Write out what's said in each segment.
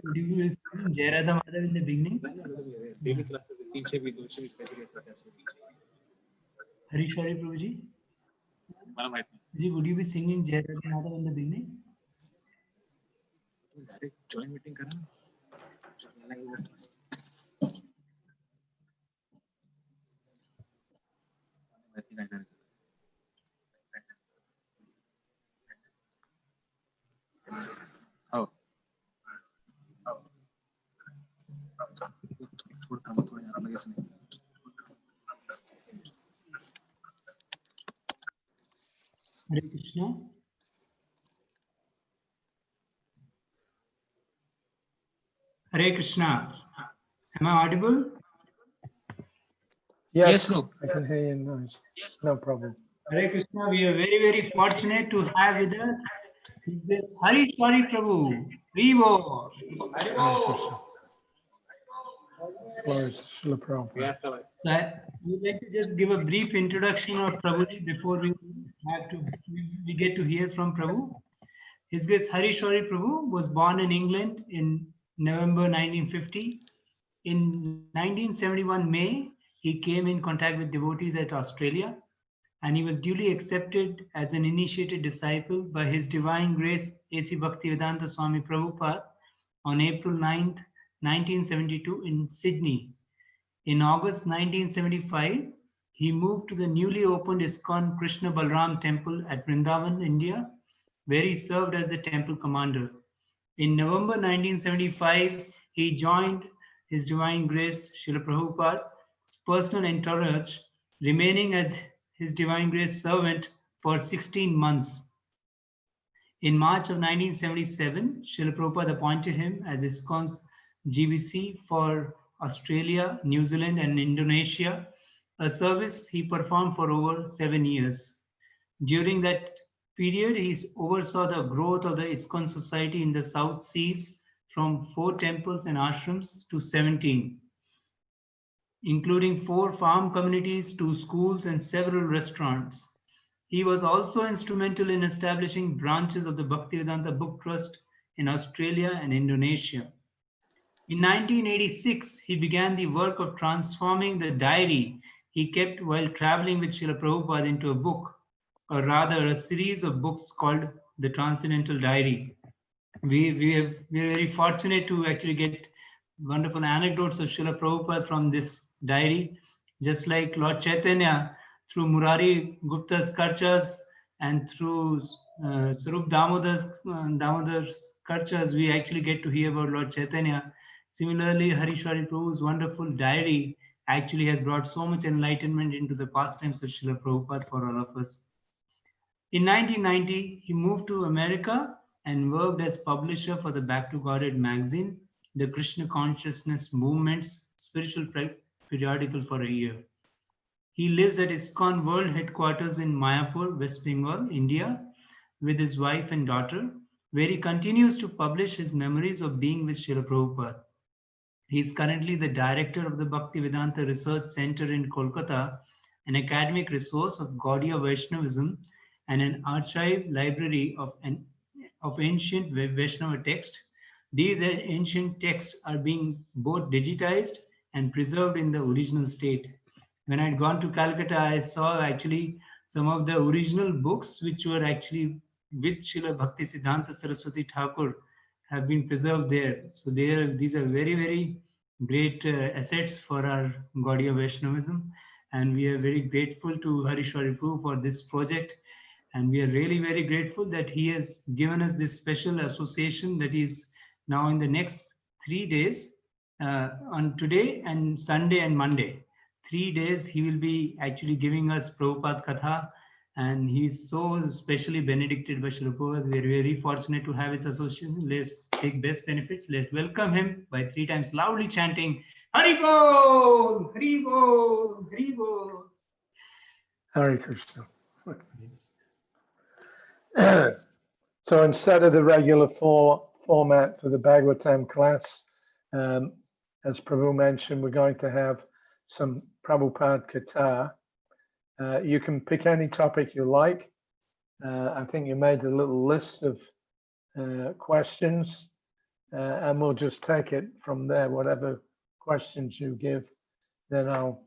Did you listen Jai Radha Madhav in the beginning? Harishwari Prabhuji? Ji, would you be singing Jai Radha Madhav in the beginning? Join meeting करा Oh. Hare Krishna. Hare Krishna. Am I audible? Yes, no. I can hear you nice. No problem. Hare Krishna, we are very, very fortunate to have with us this Harishwari Prabhu. Vivo. Glory to Srila Prabhupada. So I would like to just give a brief introduction of Prabhuji before we get to hear from Prabhu. His Grace Harishwari Prabhu was born in England in November 1950. In 1971 May, he came in contact with devotees at Australia, and he was duly accepted as an initiated disciple by His Divine Grace A.C. Bhaktivedanta Swami Prabhupad on April 9th, 1972 in Sydney. In August 1975, he moved to the newly opened Iscon Krishna Balram Temple at Vrindavan, India, where he served as the temple commander. In November 1975, he joined His Divine Grace Srila Prabhupada's personal entourage, remaining as His Divine Grace servant for 16 months. In March of 1977, Srila Prabhupada appointed him as ISKCON's GBC for Australia, New Zealand, and Indonesia, a service he performed for over 7 years. During that period, he oversaw the growth of the ISKCON society in the South Seas from 4 temples and ashrams to 17, including 4 farm communities, 2 schools, and several restaurants. He was also instrumental in establishing branches of the Bhaktivedanta Book Trust in Australia and Indonesia. In 1986, he began the work of transforming the diary he kept while traveling with Srila Prabhupada into a book, or rather a series of books called the Transcendental Diary. We are very fortunate to actually get wonderful anecdotes of Srila Prabhupada from this diary, just like Lord Chaitanya, through Murari Gupta's Karchas and through Sarup Damodar's Karchas, we actually get to hear about Lord Chaitanya. Similarly, Harishwari Prabhu's wonderful diary actually has brought so much enlightenment into the pastimes of Srila Prabhupada for all of us. In 1990, he moved to America and worked as publisher for the Back to Godhead magazine, the Krishna Consciousness Movement's spiritual periodical, for a year. He lives at ISKCON World Headquarters in Mayapur, West Bengal, India, with his wife and daughter, where he continues to publish his memories of being with Srila Prabhupada. He is currently the director of the Bhaktivedanta Research Center in Kolkata, an academic resource of Gaudiya Vaishnavism and an archive library of ancient Vaishnava text. These ancient texts are being both digitized and preserved in the original state. When I'd gone to Calcutta, I saw actually some of the original books which were actually with Srila Bhakti Siddhanta Saraswati Thakur have been preserved there. So these are very, very great assets for our Gaudiya Vaishnavism. And we are very grateful to Harishwari Prabhu for this project. And we are really very grateful that he has given us this special association that is now in the next 3 days, on today and Sunday and Monday. 3 days he will be actually giving us Prabhupada Katha, and he is so specially benedicted by Srila Prabhupada. We are very fortunate to have his association. Let's take best benefits. Let's welcome him by 3 times loudly chanting Hari Bol, Hari Bol, Hari Bol. Hare Krishna. So instead of the regular format for the Bhagavatam class, as Prabhu mentioned, we're going to have some Prabhupada Katha. You can pick any topic you like. I think you made a little list of questions, and we'll just take it from there. Whatever questions you give, then I'll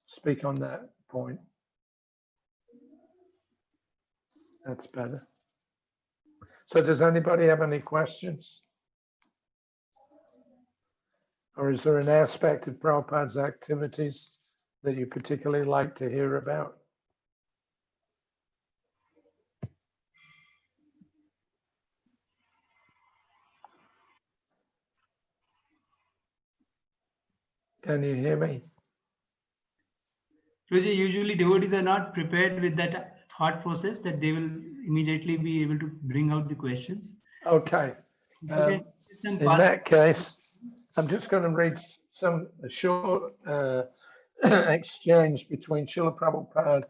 speak on that point. That's better. So does anybody have any questions? Or is there an aspect of Prabhupada's activities that you particularly like to hear about? Can you hear me? Prabhuji, usually devotees are not prepared with that thought process that they will immediately be able to bring out the questions. Okay. Okay. In that case, I'm just going to read a short exchange between Srila Prabhupada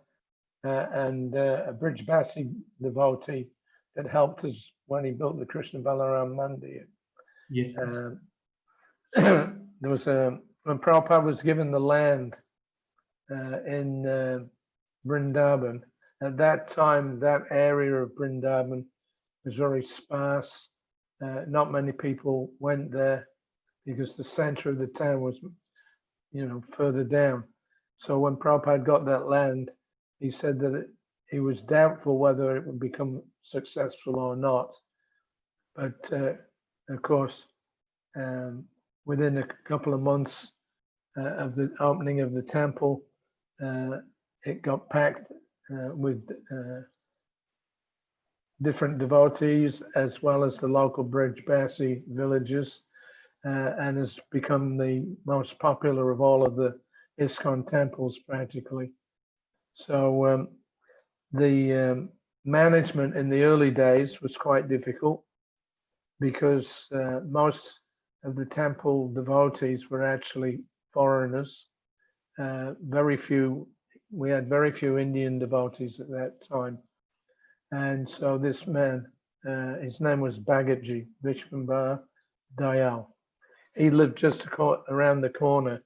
and a Brijbasi devotee that helped us when he built the Krishna Balaram Mandir. Yes. There was when Prabhupada was given the land in Vrindavan, at that time, that area of Vrindavan was very sparse. Not many people went there because the center of the town was, further down. So when Prabhupada got that land, he said that he was doubtful whether it would become successful or not. But of course, within a couple of months of the opening of the temple, it got packed with different devotees as well as the local Brijbasi villagers, and has become the most popular of all of the Iscon temples practically. So the management in the early days was quite difficult because most of the temple devotees were actually foreigners. We had very few Indian devotees at that time. And so this man, his name was Bhagatji, Vishwambar Dayal. He lived just around the corner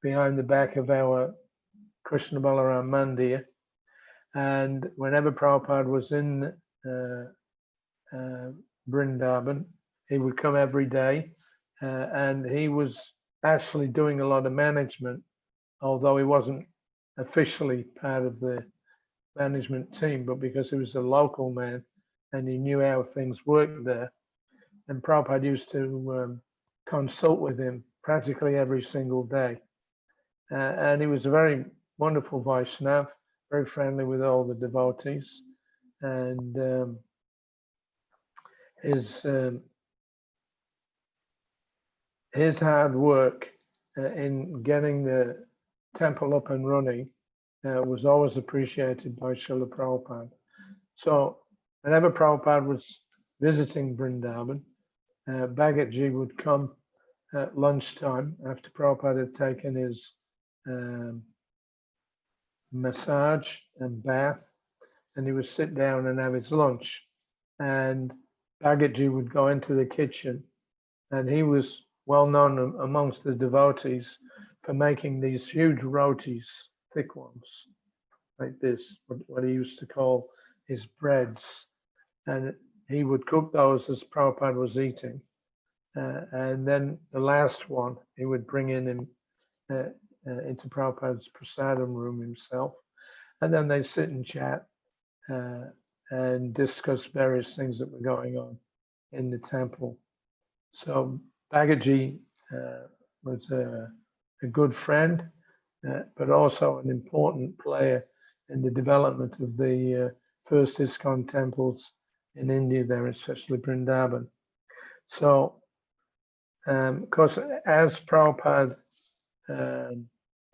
behind the back of our Krishna Balaram Mandir. And whenever Prabhupada was in Vrindavan, he would come every day. And he was actually doing a lot of management, although he wasn't officially part of the management team, but because he was a local man and he knew how things worked there. And Prabhupada used to consult with him practically every single day. And he was a very wonderful Vaishnav, very friendly with all the devotees. And his hard work in getting the temple up and running was always appreciated by Srila Prabhupada. So whenever Prabhupada was visiting Vrindavan, Bhagatji would come at lunchtime after Prabhupada had taken his massage and bath, and he would sit down and have his lunch. And Bhagatji would go into the kitchen, and he was well known amongst the devotees for making these huge rotis, thick ones, like this, what he used to call his breads. And he would cook those as Prabhupada was eating. And then the last one, he would bring into Prabhupada's prasadam room himself. And then they'd sit and chat and discuss various things that were going on in the temple. So Bhagatji was a good friend, but also an important player in the development of the first Iscon temples in India there, especially Vrindavan. So, of course, as Prabhupada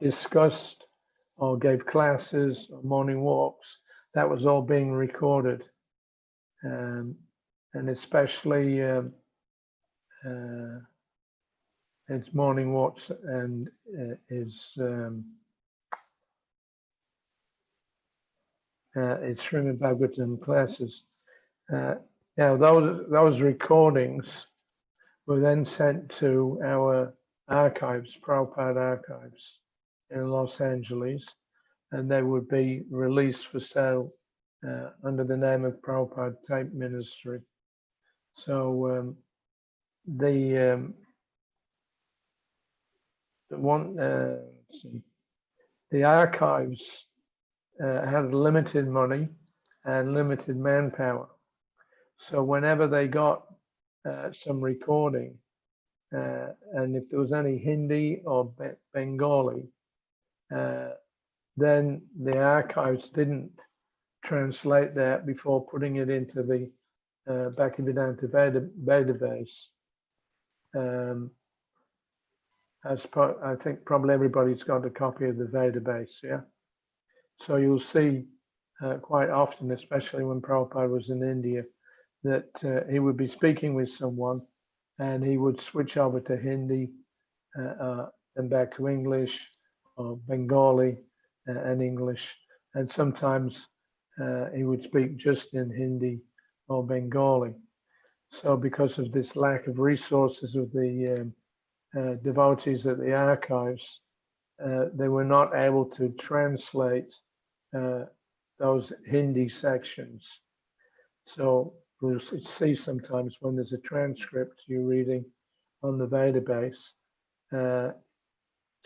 discussed or gave classes or morning walks, that was all being recorded. And especially his morning walks and his Srimad Bhagavatam classes. Now those recordings were then sent to our archives, Prabhupada archives in Los Angeles, and they would be released for sale under the name of Prabhupada Tape Ministry. So the one, let's see, the archives had limited money and limited manpower. So whenever they got some recording, and if there was any Hindi or Bengali, then the archives didn't translate that before putting it into the Bhaktivedanta database. I think probably everybody's got a copy of the database, yeah? So you'll see quite often, especially when Prabhupada was in India, that he would be speaking with someone and he would switch over to Hindi and back to English or Bengali and English. And sometimes he would speak just in Hindi or Bengali. So because of this lack of resources of the devotees at the archives, they were not able to translate those Hindi sections. So we'll see sometimes when there's a transcript you're reading on the database,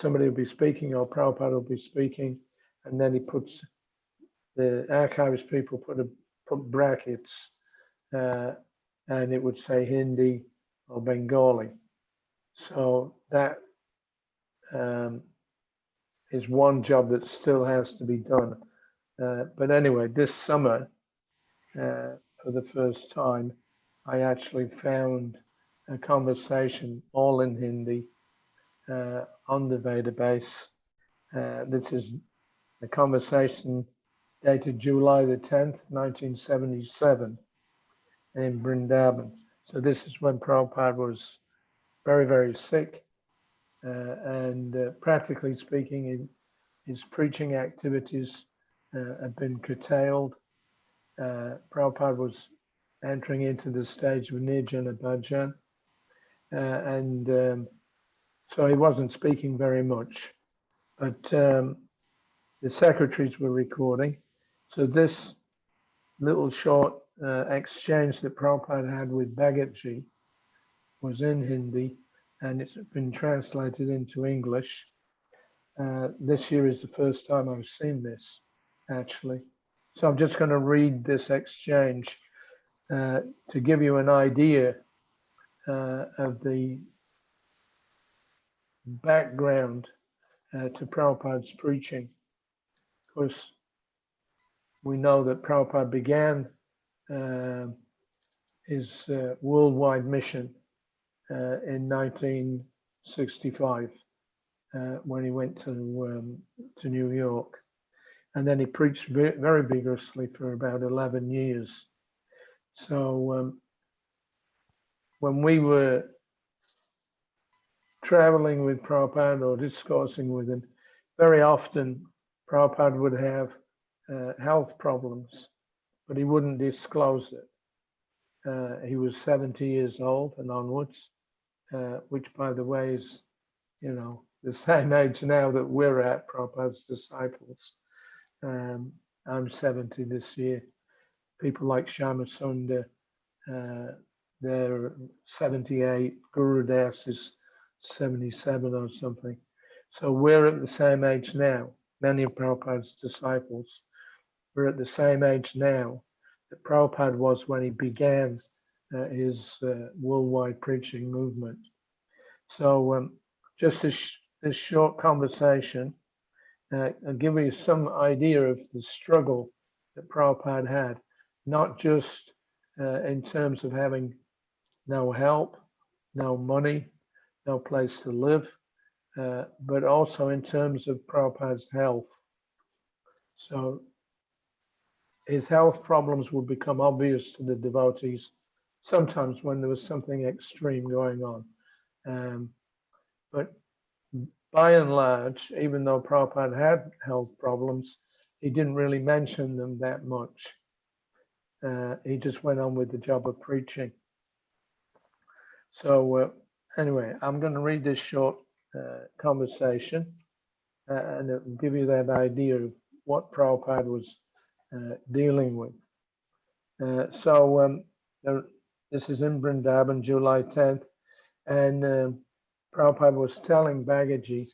somebody will be speaking or Prabhupada will be speaking, and then he puts, the archives people put brackets, and it would say Hindi or Bengali. So that is one job that still has to be done. But anyway, this summer, for the first time, I actually found a conversation all in Hindi on the database. This is a conversation dated July the 10th, 1977 in Vrindavan. So this is when Prabhupada was very, very sick. And practically speaking, his preaching activities have been curtailed. Prabhupada was entering into the stage of Nirjana Bhajan. And so he wasn't speaking very much. But the secretaries were recording. So this little short exchange that Prabhupada had with Bhagatji was in Hindi, and it's been translated into English. This year is the first time I've seen this, actually. So I'm just going to read this exchange to give you an idea of the background to Prabhupada's preaching. Of course, we know that Prabhupada began his worldwide mission in 1965 when he went to New York. And then he preached very vigorously for about 11 years. So when we were traveling with Prabhupada or discoursing with him, very often Prabhupada would have health problems, but he wouldn't disclose it. He was 70 years old and onwards, which, by the way, is, the same age now that we're at, Prabhupada's disciples. I'm 70 this year. People like Shama Sundar, they're 78. Guru Das is 77 or something. So we're at the same age now. Many of Prabhupada's disciples were at the same age now that Prabhupada was when he began his worldwide preaching movement. So just this short conversation, I'll give you some idea of the struggle that Prabhupada had, not just in terms of having no help, no money, no place to live, but also in terms of Prabhupada's health. So his health problems would become obvious to the devotees sometimes when there was something extreme going on. But by and large, even though Prabhupada had health problems, he didn't really mention them that much. He just went on with the job of preaching. So anyway, I'm going to read this short conversation and it will give you that idea of what Prabhupada was dealing with. So the This is in Vrindavan, July 10th. And Prabhupada was telling Bagaji,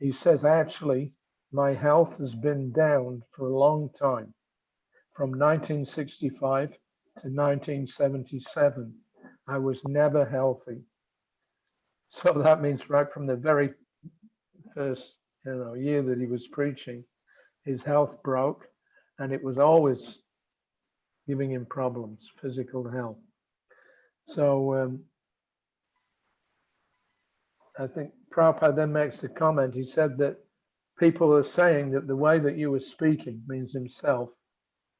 he says, actually, my health has been down for a long time, from 1965 to 1977. I was never healthy. So that means right from the very first year that he was preaching, his health broke, and it was always giving him problems, physical health. So I think Prabhupada then makes the comment, he said that people are saying that the way that you were speaking, means himself,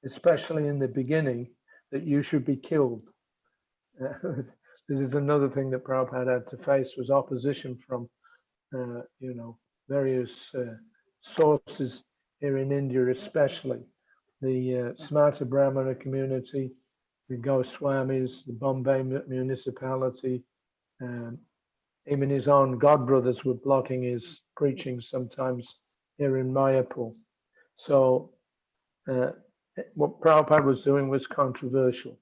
especially in the beginning, that you should be killed. This is another thing that Prabhupada had to face, was opposition from, various sources here in India, especially the Smarta Brahmana community, the Goswamis, the Bombay municipality, even his own godbrothers were blocking his preaching sometimes here in Mayapur. So what Prabhupada was doing was controversial,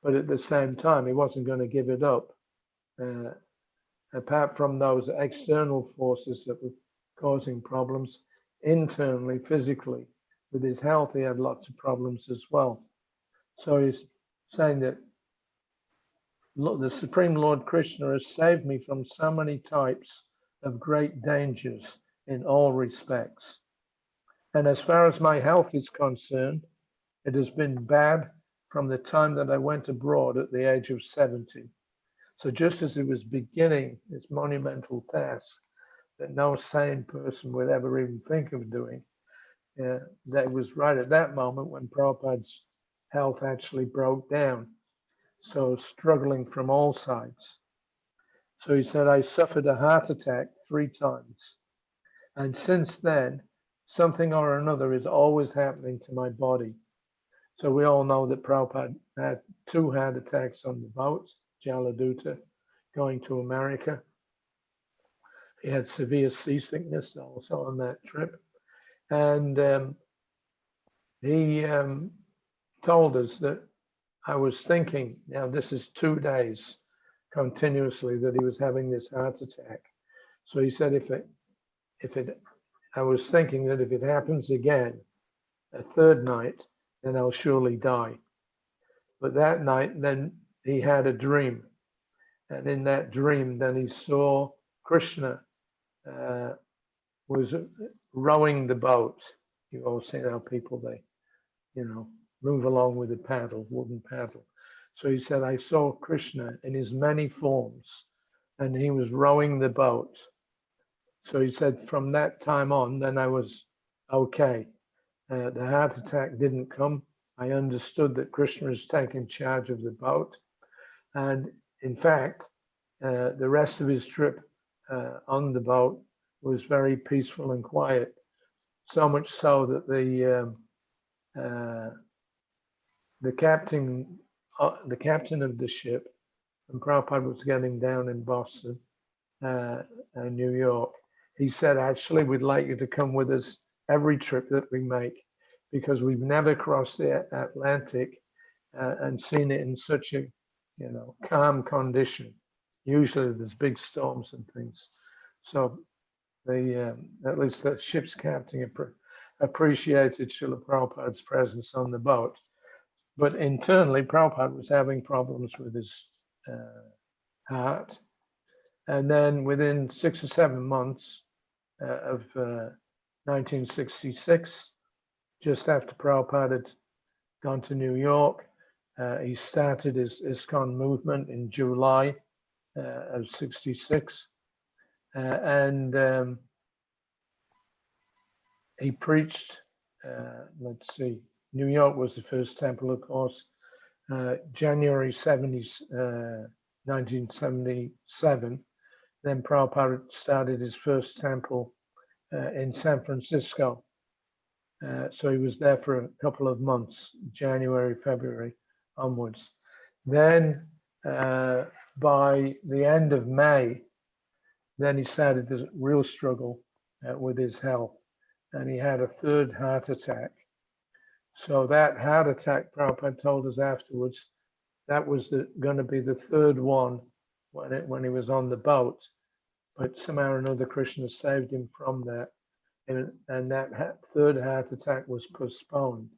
but at the same time, he wasn't going to give it up. Apart from those external forces that were causing problems, internally, physically, with his health, he had lots of problems as well. So he's saying that the Supreme Lord Krishna has saved me from so many types of great dangers in all respects. And as far as my health is concerned, it has been bad from the time that I went abroad at the age of 70. So just as he was beginning this monumental task that no sane person would ever even think of doing, that was right at that moment when Prabhupada's health actually broke down. So struggling from all sides. So he said, I suffered a heart attack 3 times. And since then, something or another is always happening to my body. So we all know that Prabhupada had 2 heart attacks on the boat, Jaladuta, going to America. He had severe seasickness also on that trip. And he told us that I was thinking, now this is 2 days continuously that he was having this heart attack. So he said, I was thinking that if it happens again, a 3rd night, then I'll surely die. But that night, then he had a dream. And in that dream, then he saw Krishna was rowing the boat. You've all seen how people, they, move along with a paddle, wooden paddle. So he said, I saw Krishna in his many forms, and he was rowing the boat. So he said, from that time on, then I was okay. The heart attack didn't come. I understood that Krishna is taking charge of the boat. And in fact, the rest of his trip on the boat was very peaceful and quiet. So much so that the captain of the ship, when Prabhupada was getting down in Boston and New York, he said, actually, we'd like you to come with us every trip that we make, because we've never crossed the Atlantic and seen it in such a calm condition. Usually there's big storms and things. So at least the ship's captain appreciated Srila Prabhupada's presence on the boat. But internally, Prabhupada was having problems with his heart. And then within 6 or 7 months of 1966, just after Prabhupada had gone to New York, he started his Iscon movement in July of 66. And he preached, let's see, New York was the first temple, of course, January 1977. Then Prabhupada started his first temple in San Francisco. So he was there for a couple of months, January, February onwards. Then by the end of May, then he started this real struggle with his health, and he had a 3rd heart attack. So that heart attack, Prabhupada told us afterwards, that was going to be the third one when he was on the boat. But somehow or another, Krishna saved him from that. And that third heart attack was postponed.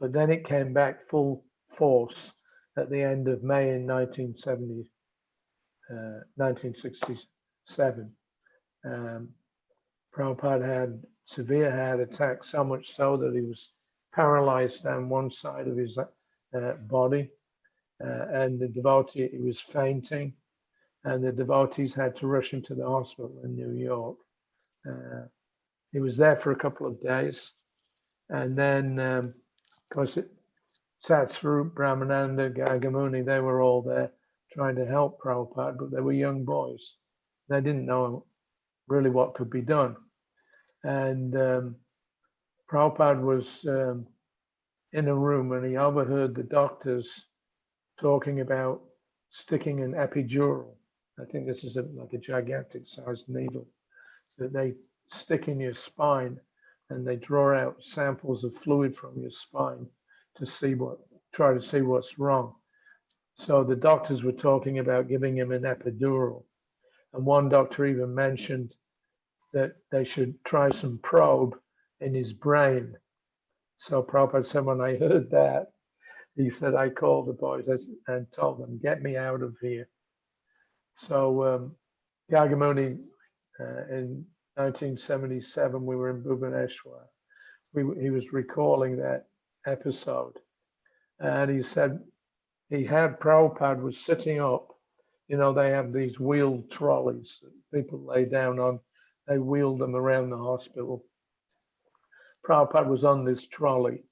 But then it came back full force at the end of May in 1967. Prabhupada had severe heart attack, so much so that he was paralyzed down one side of his body. And the devotee, he was fainting, and the devotees had to rush him to the hospital in New York. He was there for a couple of days, and then, of course, Satsvarup, Brahmananda, Gagamuni, they were all there trying to help Prabhupada, but they were young boys. They didn't know really what could be done. And Prabhupada was in a room, and he overheard the doctors talking about sticking an epidural. I think this is like a gigantic sized needle that they stick in your spine, and they draw out samples of fluid from your spine to try to see what's wrong. So the doctors were talking about giving him an epidural. And one doctor even mentioned that they should try some probe in his brain. So Prabhupada said, when I heard that, he said, I called the boys and told them, get me out of here. So Gagamuni, in 1977, we were in Bhubaneswar. He was recalling that episode. And he said he had Prabhupada was sitting up. You know, they have these wheeled trolleys that people lay down on. They wheeled them around the hospital. Prabhupada was on this trolley,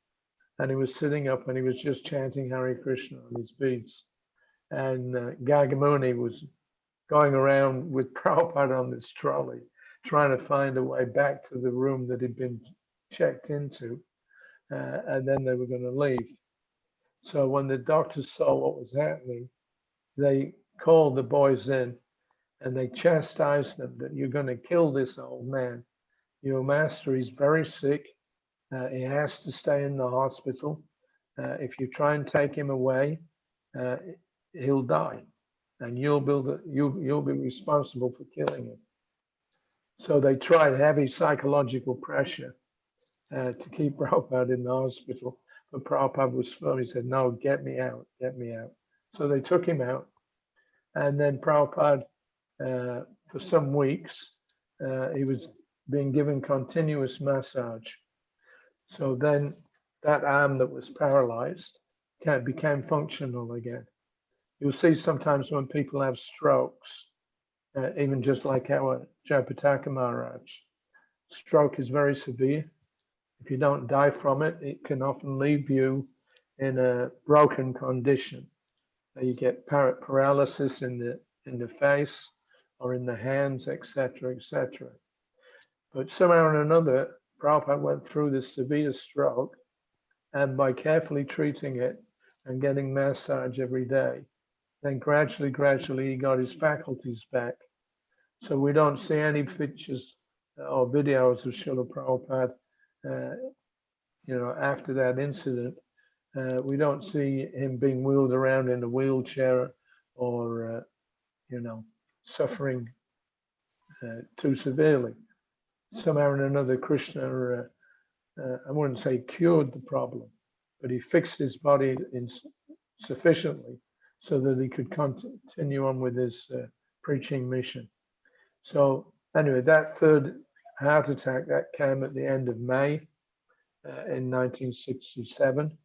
and he was sitting up, and he was just chanting Hare Krishna on his beads. And Gagamuni was going around with Prabhupada on this trolley, trying to find a way back to the room that he'd been checked into, and then they were going to leave. So when the doctors saw what was happening, they called the boys in, and they chastised them that you're going to kill this old man. Your master is very sick. He has to stay in the hospital. If you try and take him away, he'll die, and you'll be responsible for killing him. So they tried heavy psychological pressure to keep Prabhupada in the hospital, but Prabhupada was firm. He said, no, get me out, get me out. So they took him out, and then Prabhupada, for some weeks, he was being given continuous massage. So then that arm that was paralyzed became functional again. You'll see sometimes when people have strokes, even just like our Jayapataka Maharaj, stroke is very severe. If you don't die from it, it can often leave you in a broken condition. You get paralysis in the face or in the hands, etc., etc. But somehow or another, Prabhupada went through this severe stroke, and by carefully treating it and getting massage every day, then gradually he got his faculties back. So we don't see any pictures or videos of Srila Prabhupada, after that incident. We don't see him being wheeled around in a wheelchair or, suffering too severely. Somehow or another, Krishna, I wouldn't say cured the problem, but he fixed his body sufficiently so that he could continue on with his preaching mission. So anyway, that third heart attack, that came at the end of May in 1967.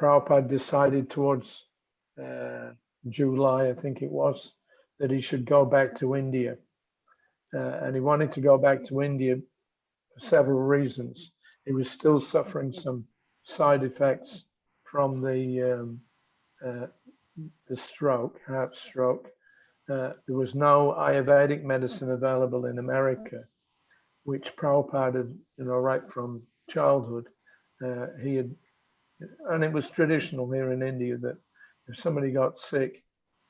Prabhupada decided towards July, I think it was, that he should go back to India. And he wanted to go back to India for several reasons. He was still suffering some side effects from the heart stroke. There was no Ayurvedic medicine available in America, which Prabhupada had, right from childhood, he had, and it was traditional here in India that if somebody got sick,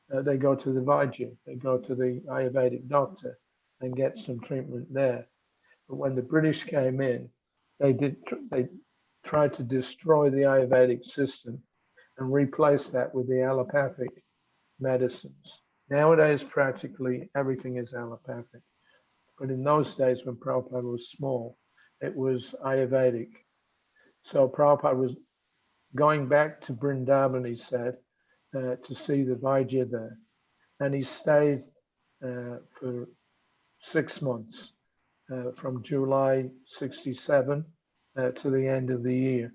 they go to the Vaidya, they go to the Ayurvedic doctor and get some treatment there. But when the British came in, they tried to destroy the Ayurvedic system and replace that with the allopathic medicines. Nowadays, practically everything is allopathic. But in those days when Prabhupada was small, it was Ayurvedic. So Prabhupada was going back to Vrindavan, he said, to see the Vaidya there. And he stayed for 6 months, from July 67 to the end of the year.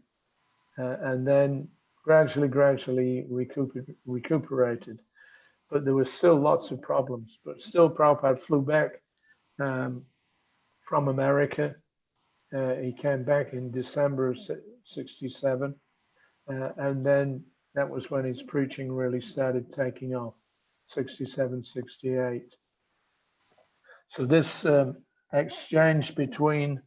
And then gradually recuperated. But there were still lots of problems. But still Prabhupada flew back from America. He came back in December of 67. And then that was when his preaching really started taking off, 67, 68. So this exchange between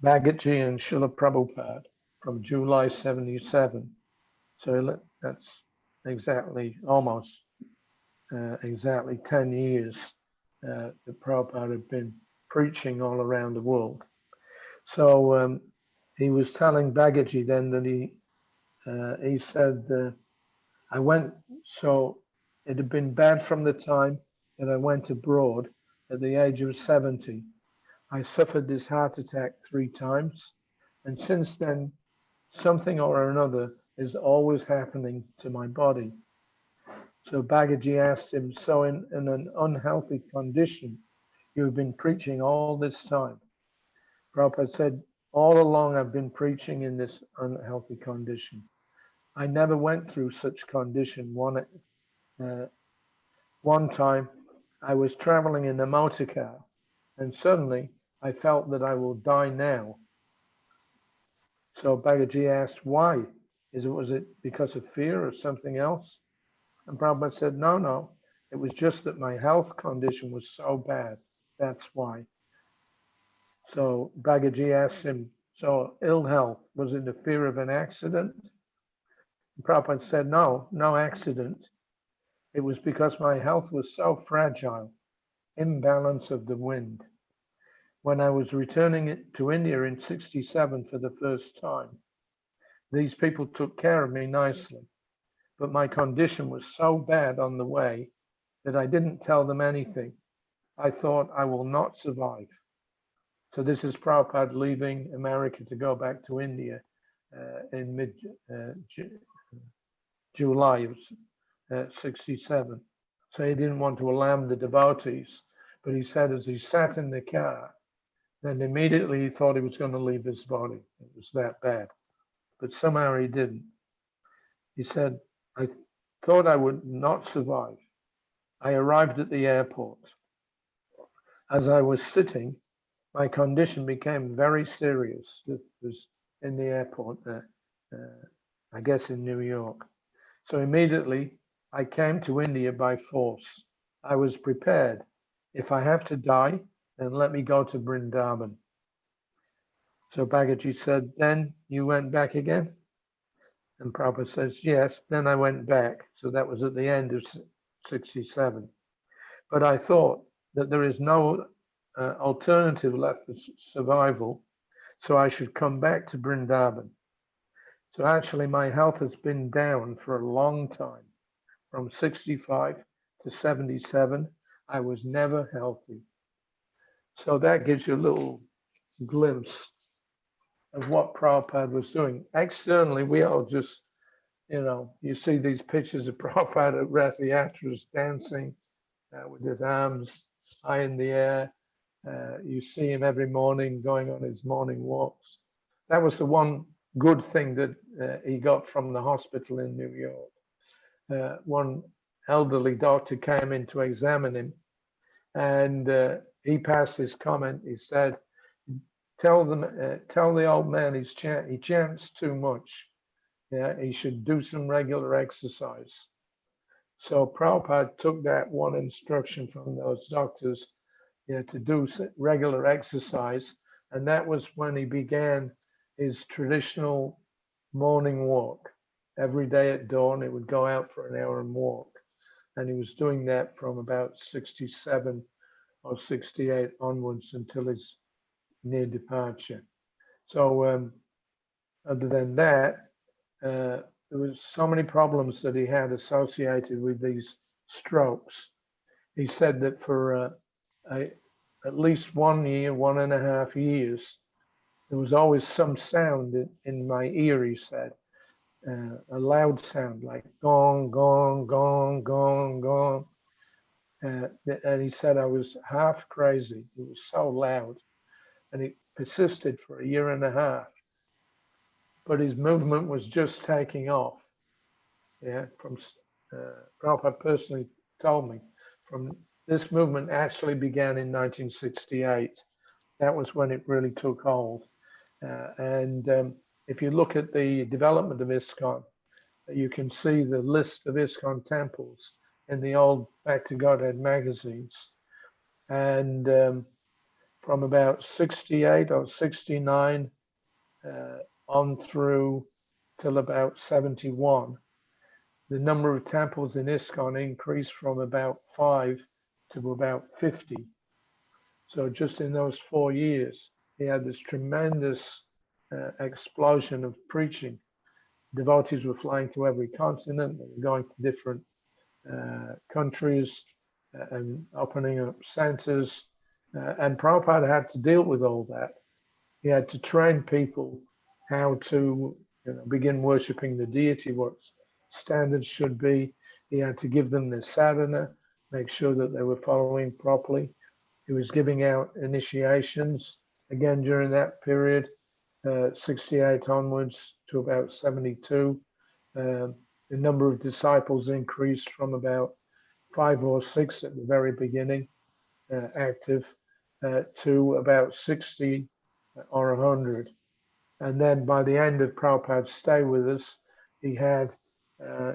Bhagavaji and Srila Prabhupada from July 77. So that's exactly, almost exactly 10 years that Prabhupada had been preaching all around the world. So he was telling Bhagavaji then that he said, I went, so it had been bad from the time that I went abroad at the age of 70. I suffered this heart attack 3 times. And since then, something or another is always happening to my body. So Bhagavaji asked him, so in an unhealthy condition, you've been preaching all this time. Prabhupada said, all along I've been preaching in this unhealthy condition. I never went through such condition. One time I was traveling in a motor car and suddenly I felt that I will die now. So Bhagavaji asked, why? Was it because of fear or something else? And Prabhupada said, no, it was just that my health condition was so bad. That's why. So Bhagavaji asked him, so ill health, was it the fear of an accident? And Prabhupada said, no accident. It was because my health was so fragile, imbalance of the wind. When I was returning to India in 67 for the first time, these people took care of me nicely, but my condition was so bad on the way that I didn't tell them anything. I thought I will not survive. So this is Prabhupada leaving America to go back to India in mid-July of 67. So he didn't want to alarm the devotees, but he said as he sat in the car, then immediately he thought he was going to leave his body. It was that bad. But somehow he didn't. He said, I thought I would not survive. I arrived at the airport. As I was sitting, my condition became very serious. It was in the airport there, I guess in New York. So immediately I came to India by force. I was prepared. If I have to die, then let me go to Vrindavan. So Bhagavaji said, then you went back again? And Prabhupada says, yes, then I went back. So that was at the end of 67. But I thought that there is no alternative left for survival, so I should come back to Vrindavan. So actually my health has been down for a long time. From 65 to 77, I was never healthy. So that gives you a little glimpse of what Prabhupada was doing. Externally, we all just, you see these pictures of Prabhupada at Rath Yatras dancing with his arms high in the air. You see him every morning going on his morning walks. That was the one good thing that he got from the hospital in New York. One elderly doctor came in to examine him, and he passed his comment. He said, tell the old man he chants too much. Yeah, he should do some regular exercise. So Prabhupada took that one instruction from those doctors, to do regular exercise, and that was when he began his traditional morning walk. Every day at dawn, he would go out for an hour and walk, and he was doing that from about 67 or 68 onwards until his near departure. So other than that, there was so many problems that he had associated with these strokes. He said that for at least 1 year, 1.5 years, there was always some sound in my ear, he said, a loud sound like gong, gong, gong, gong, gong. And he said I was half crazy. It was so loud. And it persisted for 1.5 years. But his movement was just taking off. Yeah, from Prabhupada personally told me, from this movement actually began in 1968. That was when it really took hold. And if you look at the development of Iscon, you can see the list of Iscon temples in the old Back to Godhead magazines. And from about 68 or 69 on through till about 71, the number of temples in Iscon increased from about 5 to about 50. So just in those 4 years, he had this tremendous explosion of preaching. Devotees were flying to every continent, they were going to different countries and opening up centers. And Prabhupada had to deal with all that. He had to train people how to begin worshipping the deity, what standards should be. He had to give them their sadhana, make sure that they were following properly. He was giving out initiations again during that period, 68 onwards to about 72. The number of disciples increased from about 5 or 6 at the very beginning, active, to about 60 or 100. And then by the end of Prabhupada's stay with us, he had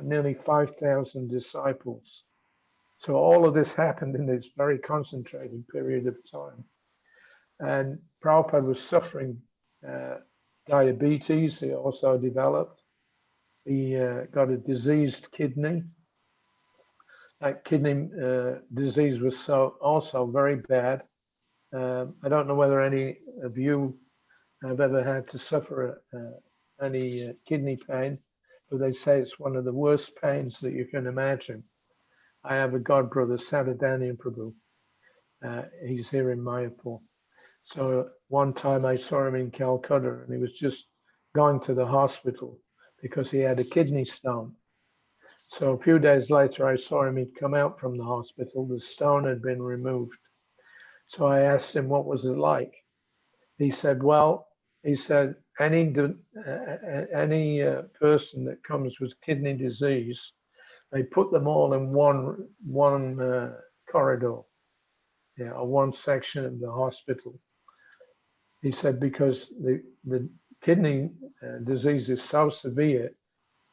nearly 5,000 disciples. So all of this happened in this very concentrated period of time. And Prabhupada was suffering diabetes. He also developed. He got a diseased kidney. That kidney disease was also very bad. I don't know whether any of you have ever had to suffer any kidney pain, but they say it's one of the worst pains that you can imagine. I have a godbrother, Saradanian Prabhu. He's here in Mayapur. So one time I saw him in Calcutta and he was just going to the hospital because he had a kidney stone. So a few days later, I saw him, he'd come out from the hospital, the stone had been removed. So I asked him, what was it like? He said, well, he said, any person that comes with kidney disease, they put them all in one corridor, or one section of the hospital. He said, because the kidney disease is so severe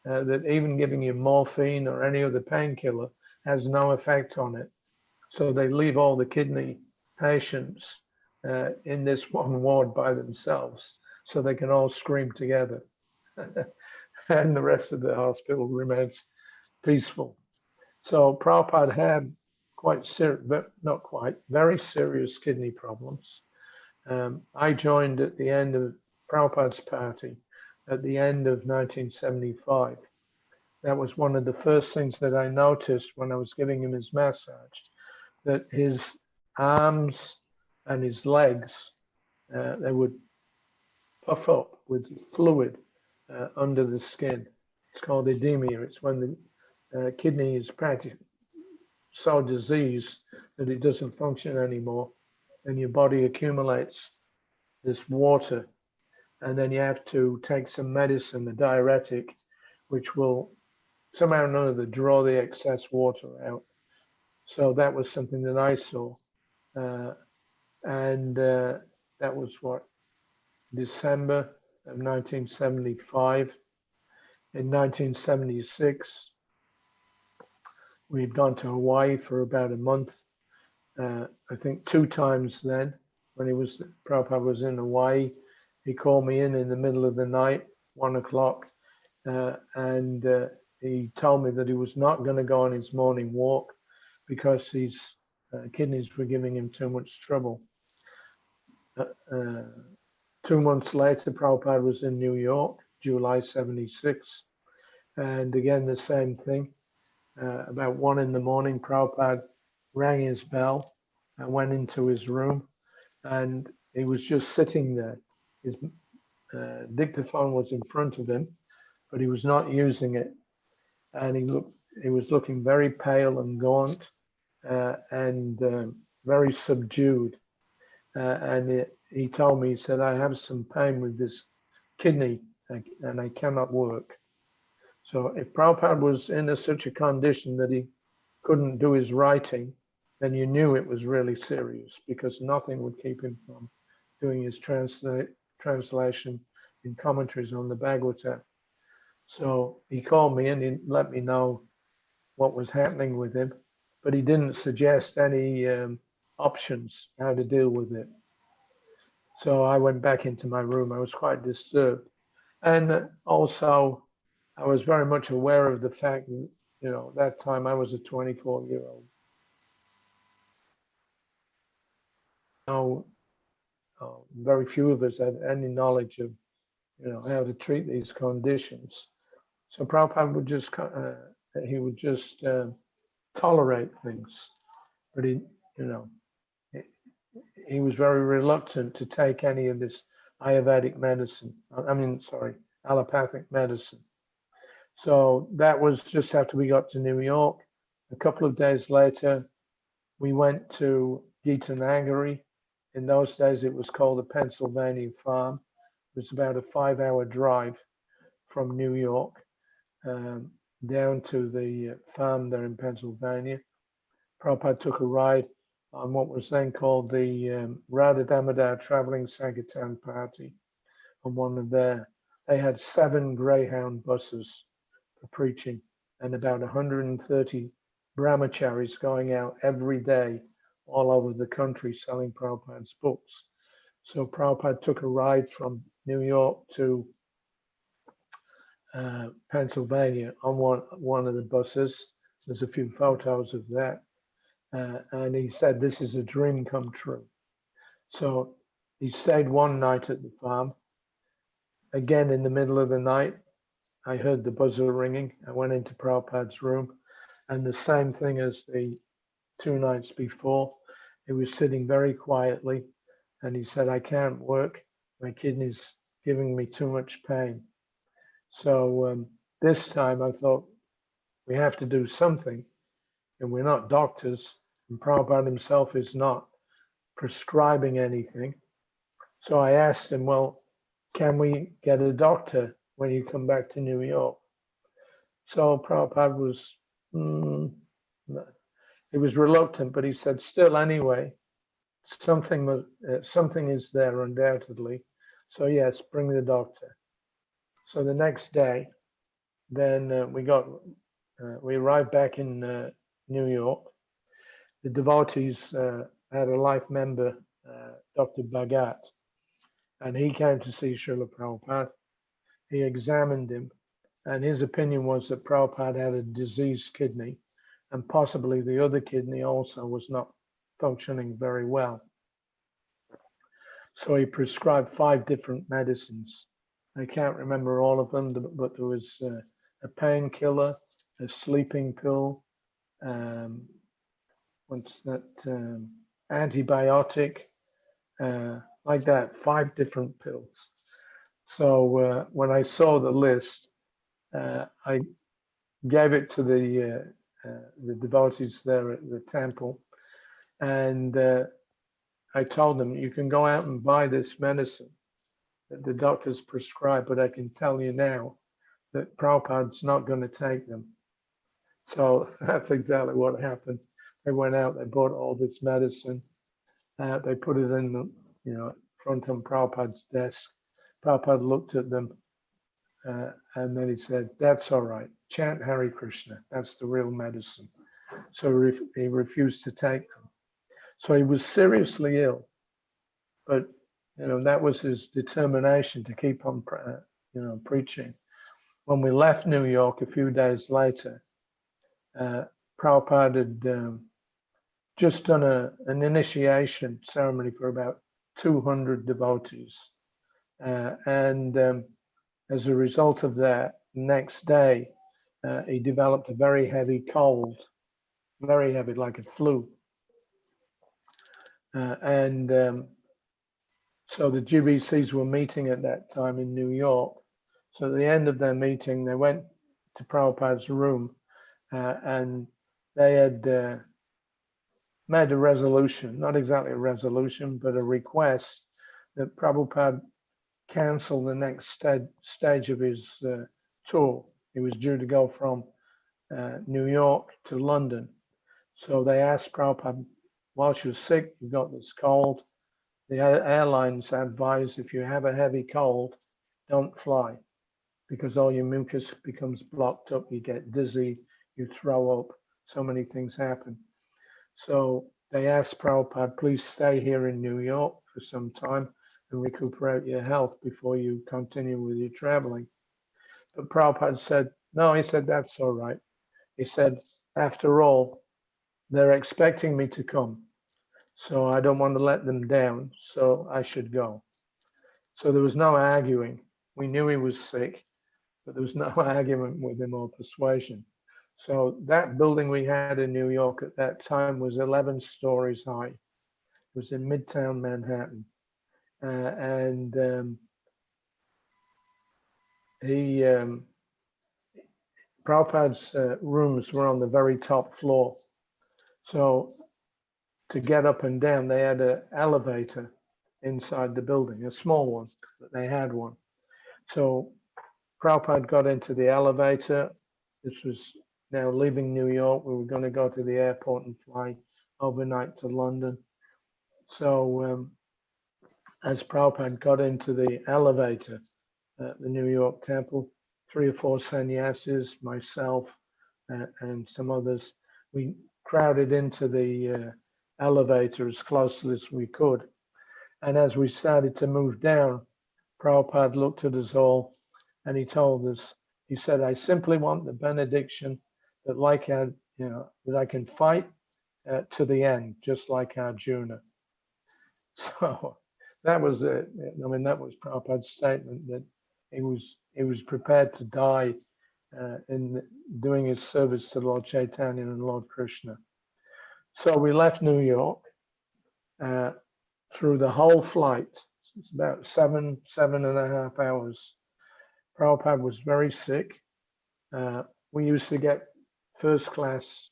that even giving you morphine or any other painkiller has no effect on it. So they leave all the kidney patients in this one ward by themselves so they can all scream together. And the rest of the hospital remains peaceful. So Prabhupada had very serious kidney problems. I joined at the end of Prabhupada's party at the end of 1975. That was one of the first things that I noticed when I was giving him his massage, that his arms and his legs, they would puff up with fluid under the skin. It's called edema. It's when the kidney is practically so diseased that it doesn't function anymore, and your body accumulates this water, and then you have to take some medicine, a diuretic, which will somehow or another draw the excess water out. So that was something that I saw, and that was December of 1975. In 1976, we had gone to Hawaii for about a month. I think 2 times then, when Prabhupada was in Hawaii, he called me in the middle of the night, 1 o'clock, and he told me that he was not going to go on his morning walk because his kidneys were giving him too much trouble. 2 months later, Prabhupada was in New York, July 76. And again, the same thing. About 1 in the morning, Prabhupada rang his bell. I went into his room and he was just sitting there. His dictaphone was in front of him, but he was not using it. And he was looking very pale and gaunt and very subdued. And he told me, he said, I have some pain with this kidney and I cannot work. So if Prabhupada was in such a condition that he couldn't do his writing, then you knew it was really serious, because nothing would keep him from doing his translation and commentaries on the Bhagavatam. So he called me and he let me know what was happening with him, but he didn't suggest any options how to deal with it. So I went back into my room. I was quite disturbed. And also, I was very much aware of the fact that, that time I was a 24-year-old. No, very few of us had any knowledge of, how to treat these conditions. So Prabhupada would just, tolerate things, but he was very reluctant to take any of this Ayurvedic medicine. Allopathic medicine. So that was just after we got to New York. A couple of days later, we went to Gitanagari. In those days, it was called the Pennsylvania Farm. It was about a 5-hour drive from New York down to the farm there in Pennsylvania. Prabhupada took a ride on what was then called the Radha Damodar Traveling Sankirtan Party. On one of they had 7 Greyhound buses for preaching and about 130 brahmacharis going out every day all over the country selling Prabhupada's books. So Prabhupada took a ride from New York to Pennsylvania on one of the buses. There's a few photos of that. And he said, this is a dream come true. So he stayed one night at the farm. Again, in the middle of the night, I heard the buzzer ringing. I went into Prabhupada's room, and the same thing as the 2 nights before. He was sitting very quietly, and he said, I can't work. My kidney's giving me too much pain. So this time I thought, we have to do something, and we're not doctors, and Prabhupada himself is not prescribing anything. So I asked him, well, can we get a doctor when you come back to New York? So Prabhupada was, he was reluctant, but he said, still anyway, something is there undoubtedly. So yes, bring the doctor. So the next day, then we arrived back in New York. The devotees had a life member, Dr. Bhagat, and he came to see Srila Prabhupada. He examined him, and his opinion was that Prabhupada had a diseased kidney, and possibly the other kidney also was not functioning very well. So he prescribed 5 different medicines. I can't remember all of them, but there was a painkiller, a sleeping pill, antibiotic, like that, 5 different pills. So when I saw the list, I gave it to the devotees there at the temple, and I told them, you can go out and buy this medicine that the doctors prescribe, but I can tell you now that Prabhupada's not going to take them. So that's exactly what happened. They went out, they bought all this medicine, they put it in the, front on Prabhupada's desk. Prabhupada looked at them, and then he said, that's all right, chant Hare Krishna, that's the real medicine. So he refused to take them. So he was seriously ill, but that was his determination to keep on, preaching. When we left New York a few days later, Prabhupada had just done an initiation ceremony for about 200 devotees, and As a result of that, next day, he developed a very heavy cold, very heavy, like a flu. So the GBCs were meeting at that time in New York. So at the end of their meeting, they went to Prabhupada's room and they had made a resolution, not exactly a resolution, but a request that Prabhupada cancel the next stage of his tour. He was due to go from New York to London. So they asked Prabhupada, whilst you're sick, you've got this cold, the airlines advise if you have a heavy cold, don't fly because all your mucus becomes blocked up, you get dizzy, you throw up, so many things happen. So they asked Prabhupada, please stay here in New York for some time and recuperate your health before you continue with your traveling. But Prabhupada said, no, he said, that's all right. He said, after all, they're expecting me to come. So I don't want to let them down, so I should go. So there was no arguing. We knew he was sick, but there was no argument with him or persuasion. So that building we had in New York at that time was 11 stories high. It was in Midtown Manhattan. Prabhupada's rooms were on the very top floor. So to get up and down, they had an elevator inside the building, a small one, but they had one. So Prabhupada got into the elevator. This was now leaving New York. We were going to go to the airport and fly overnight to London. So as Prabhupada got into the elevator at the New York temple, 3 or 4 sannyasis, myself, and some others, we crowded into the elevator as closely as we could. And as we started to move down, Prabhupada looked at us all and he told us, he said, I simply want the benediction that that I can fight to the end, just like Arjuna. So that was it. I mean, that was Prabhupada's statement that he was prepared to die in doing his service to Lord Chaitanya and Lord Krishna. So we left New York through the whole flight. It's about 7.5 hours. Prabhupada was very sick. We used to get first class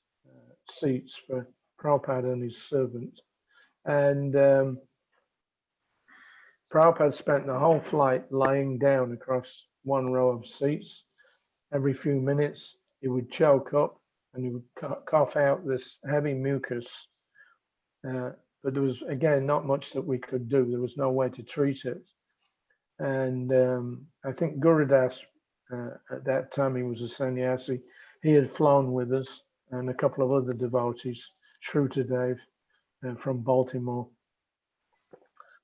seats for Prabhupada and his servant. And Prabhupada spent the whole flight lying down across one row of seats. Every few minutes, he would choke up and he would cough out this heavy mucus. But there was, again, not much that we could do. There was no way to treat it. And I think Gurudas, at that time he was a sannyasi, he had flown with us and a couple of other devotees, Shruta from Baltimore.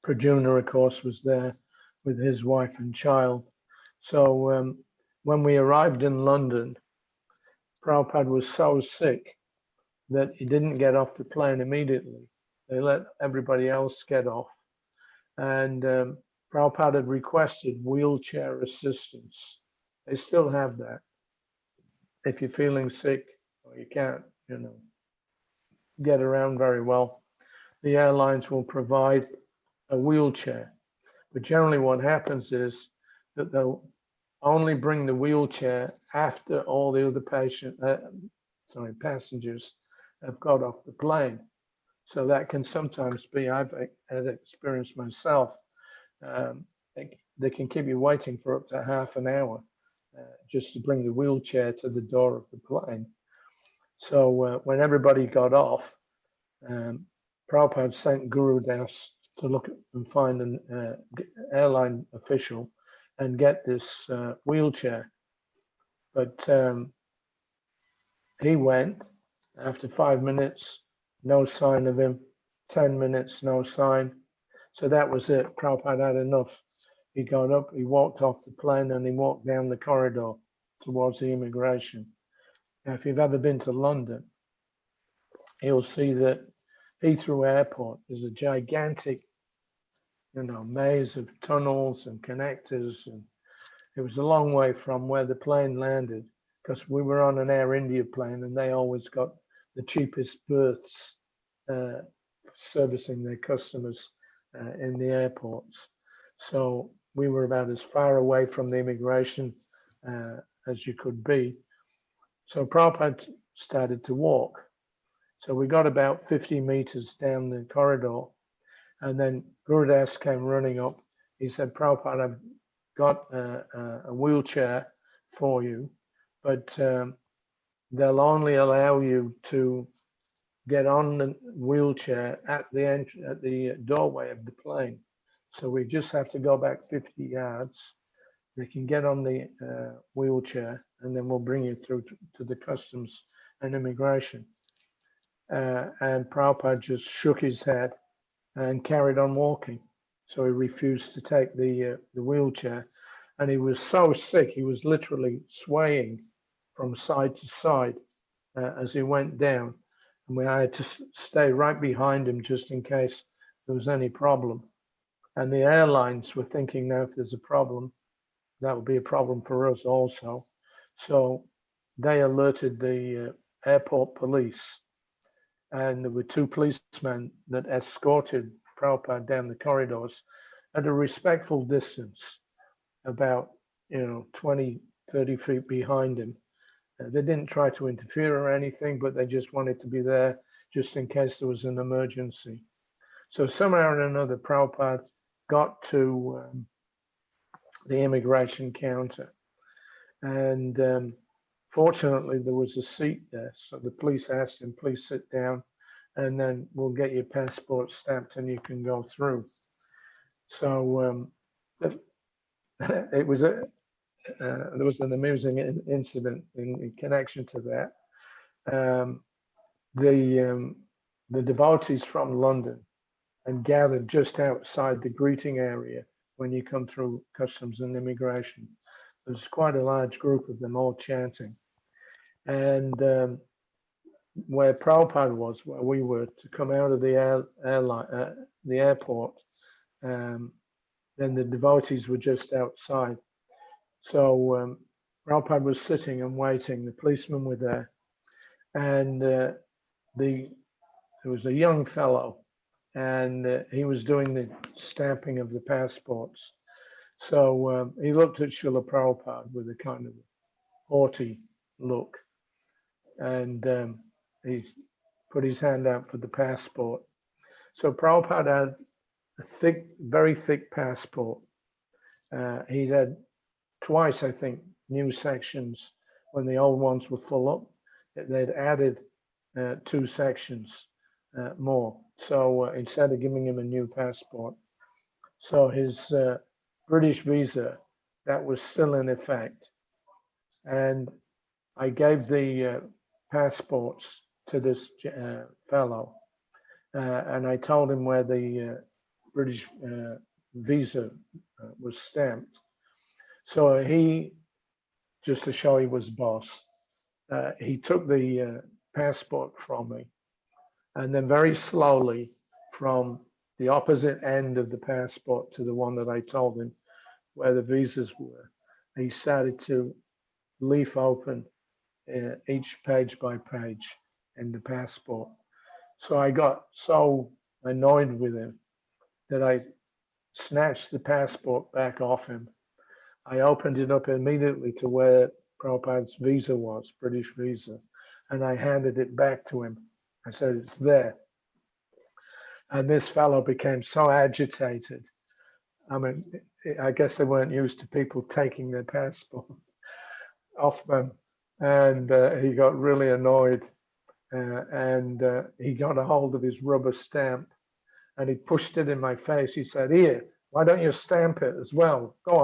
Prajuna, of course, was there with his wife and child. So when we arrived in London, Prabhupada was so sick that he didn't get off the plane immediately. They let everybody else get off. And Prabhupada had requested wheelchair assistance. They still have that. If you're feeling sick or you can't, get around very well, the airlines will provide a wheelchair. But generally what happens is that they'll only bring the wheelchair after all the other passengers have got off the plane. So that can sometimes be, I've had experience myself, they can keep you waiting for up to half an hour just to bring the wheelchair to the door of the plane. So when everybody got off, Prabhupada sent Gurudas to look and find an airline official and get this wheelchair. But he went. After 5 minutes, no sign of him. 10 minutes, no sign. So that was it. Prabhupada had enough. He got up, he walked off the plane, and he walked down the corridor towards the immigration. Now, if you've ever been to London, you'll see that Heathrow Airport is a gigantic, maze of tunnels and connectors, and It was a long way from where the plane landed because we were on an Air India plane and they always got the cheapest berths servicing their customers in the airports. So we were about as far away from the immigration as you could be. So Prabhupada started to walk. So we got about 50 meters down the corridor, and then Gurudas came running up. He said, Prabhupada, I've got a wheelchair for you, but they'll only allow you to get on the wheelchair at the doorway of the plane. So we just have to go back 50 yards. They can get on the wheelchair, and then we'll bring you through to the customs and immigration. And Prabhupada just shook his head and carried on walking. So he refused to take the wheelchair. And he was so sick, he was literally swaying from side to side as he went down. And I had to stay right behind him just in case there was any problem. And the airlines were thinking, now if there's a problem, that would be a problem for us also. So they alerted the airport police. And there were two policemen that escorted Prabhupada down the corridors at a respectful distance, about 20, 30 feet behind him. They didn't try to interfere or anything, but they just wanted to be there just in case there was an emergency. So somehow or another, Prabhupada got to the immigration counter. And fortunately, there was a seat there. So the police asked him, please sit down, and then we'll get your passport stamped and you can go through. So it was there was an amusing incident in connection to that. The devotees from London had gathered just outside the greeting area when you come through customs and immigration. There's quite a large group of them all chanting. And where Prabhupada was, where we were, to come out of the airport, then the devotees were just outside. So Prabhupada was sitting and waiting. The policemen were there. And there was a young fellow, and he was doing the stamping of the passports. So he looked at Srila Prabhupada with a kind of haughty look, and he put his hand out for the passport. So Prabhupada had a thick, very thick passport. He had twice, I think, new sections when the old ones were full up. They'd added 2 sections more. So instead of giving him a new passport, so his British visa, that was still in effect. And I gave the passports to this fellow, and I told him where the British visa was stamped. So he, just to show he was boss, he took the passport from me, and then very slowly from the opposite end of the passport to the one that I told him where the visas were, he started to leaf open each page by page in the passport. So I got so annoyed with him that I snatched the passport back off him. I opened it up immediately to where Prabhupada's visa was, British visa, and I handed it back to him. I said, it's there. And this fellow became so agitated. I mean, I guess they weren't used to people taking their passport off them. And he got really annoyed. And he got a hold of his rubber stamp and he pushed it in my face. He said, here, why don't you stamp it as well? Go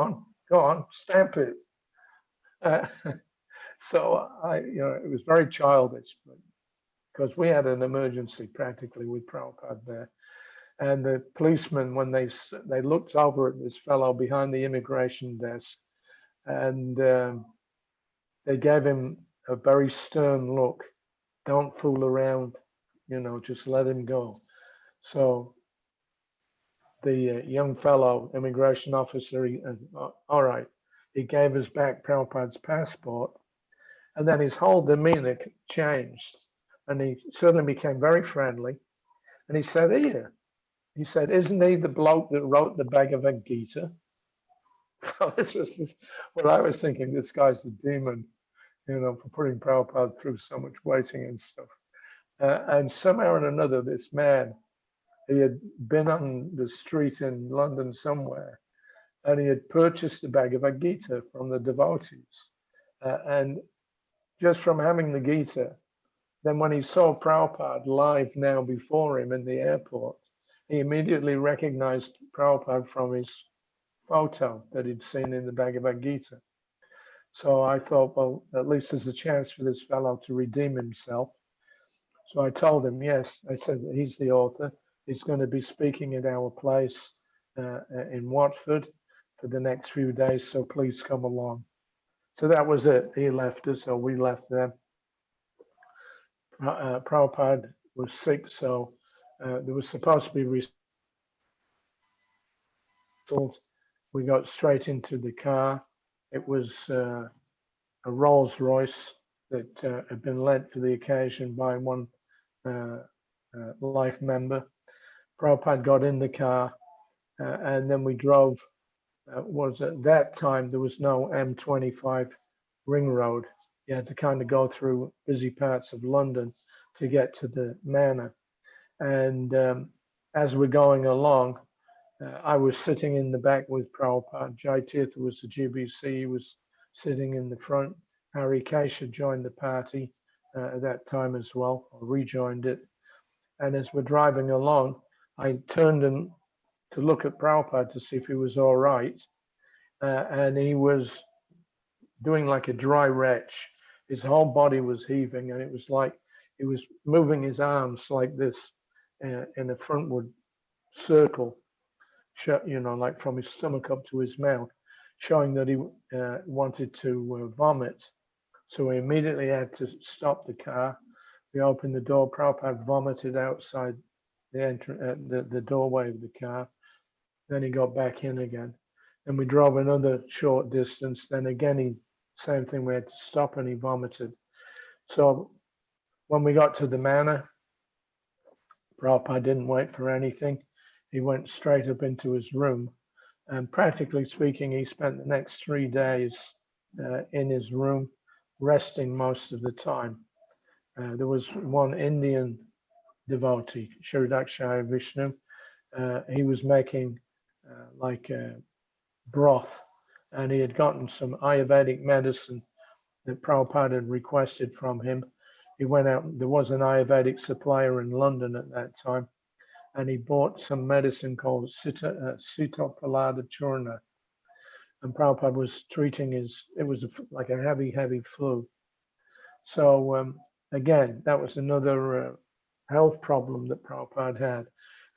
on, stamp it. So it was very childish, because we had an emergency practically with Prabhupada there. And the policemen, when they looked over at this fellow behind the immigration desk, and they gave him a very stern look. Don't fool around, just let him go. So the young fellow, immigration officer, all right, he gave us back Prabhupada's passport, and then his whole demeanor changed, and he suddenly became very friendly. And he said, "Here," he said, "isn't he the bloke that wrote the Bhagavad Gita?" So this was what I was thinking. This guy's the demon, for putting Prabhupada through so much waiting and stuff. And somehow or another, this man, he had been on the street in London somewhere, and he had purchased the Bhagavad Gita from the devotees. And just from having the Gita, then when he saw Prabhupada live now before him in the airport, he immediately recognized Prabhupada from his photo that he'd seen in the Bhagavad Gita. So I thought, well, at least there's a chance for this fellow to redeem himself. So I told him, yes, I said, he's the author. He's going to be speaking at our place in Watford for the next few days, so please come along. So that was it. He left us, or we left them. Prabhupada was sick, so there was supposed to be results. We got straight into the car. It was a Rolls Royce that had been lent for the occasion by one life member. Prabhupada got in the car, and then we drove. Was at that time there was no M25 ring road. You had to kind of go through busy parts of London to get to the manor. And as we're going along, I was sitting in the back with Prabhupada. Jai Tirtha was the GBC. He was sitting in the front. Hari Kesha joined the party at that time as well, or rejoined it. And as we're driving along, I turned to look at Prabhupada to see if he was all right. And he was doing like a dry retch. His whole body was heaving, and it was like he was moving his arms like this in a frontward circle, like from his stomach up to his mouth, showing that he wanted to vomit. So we immediately had to stop the car. We opened the door. Prabhupada vomited outside the doorway of the car. Then he got back in again. And we drove another short distance. Then again, same thing, we had to stop, and he vomited. So when we got to the manor, Prabhupada didn't wait for anything. He went straight up into his room. And practically speaking, he spent the next 3 days in his room, resting most of the time. There was one Indian devotee, Shiridakshaya Vishnu. He was making like broth, and he had gotten some Ayurvedic medicine that Prabhupada had requested from him. He went out, there was an Ayurvedic supplier in London at that time, and he bought some medicine called Sitapalada Churna. And Prabhupada was treating it was like a heavy flu. So again, that was another health problem that Prabhupada had.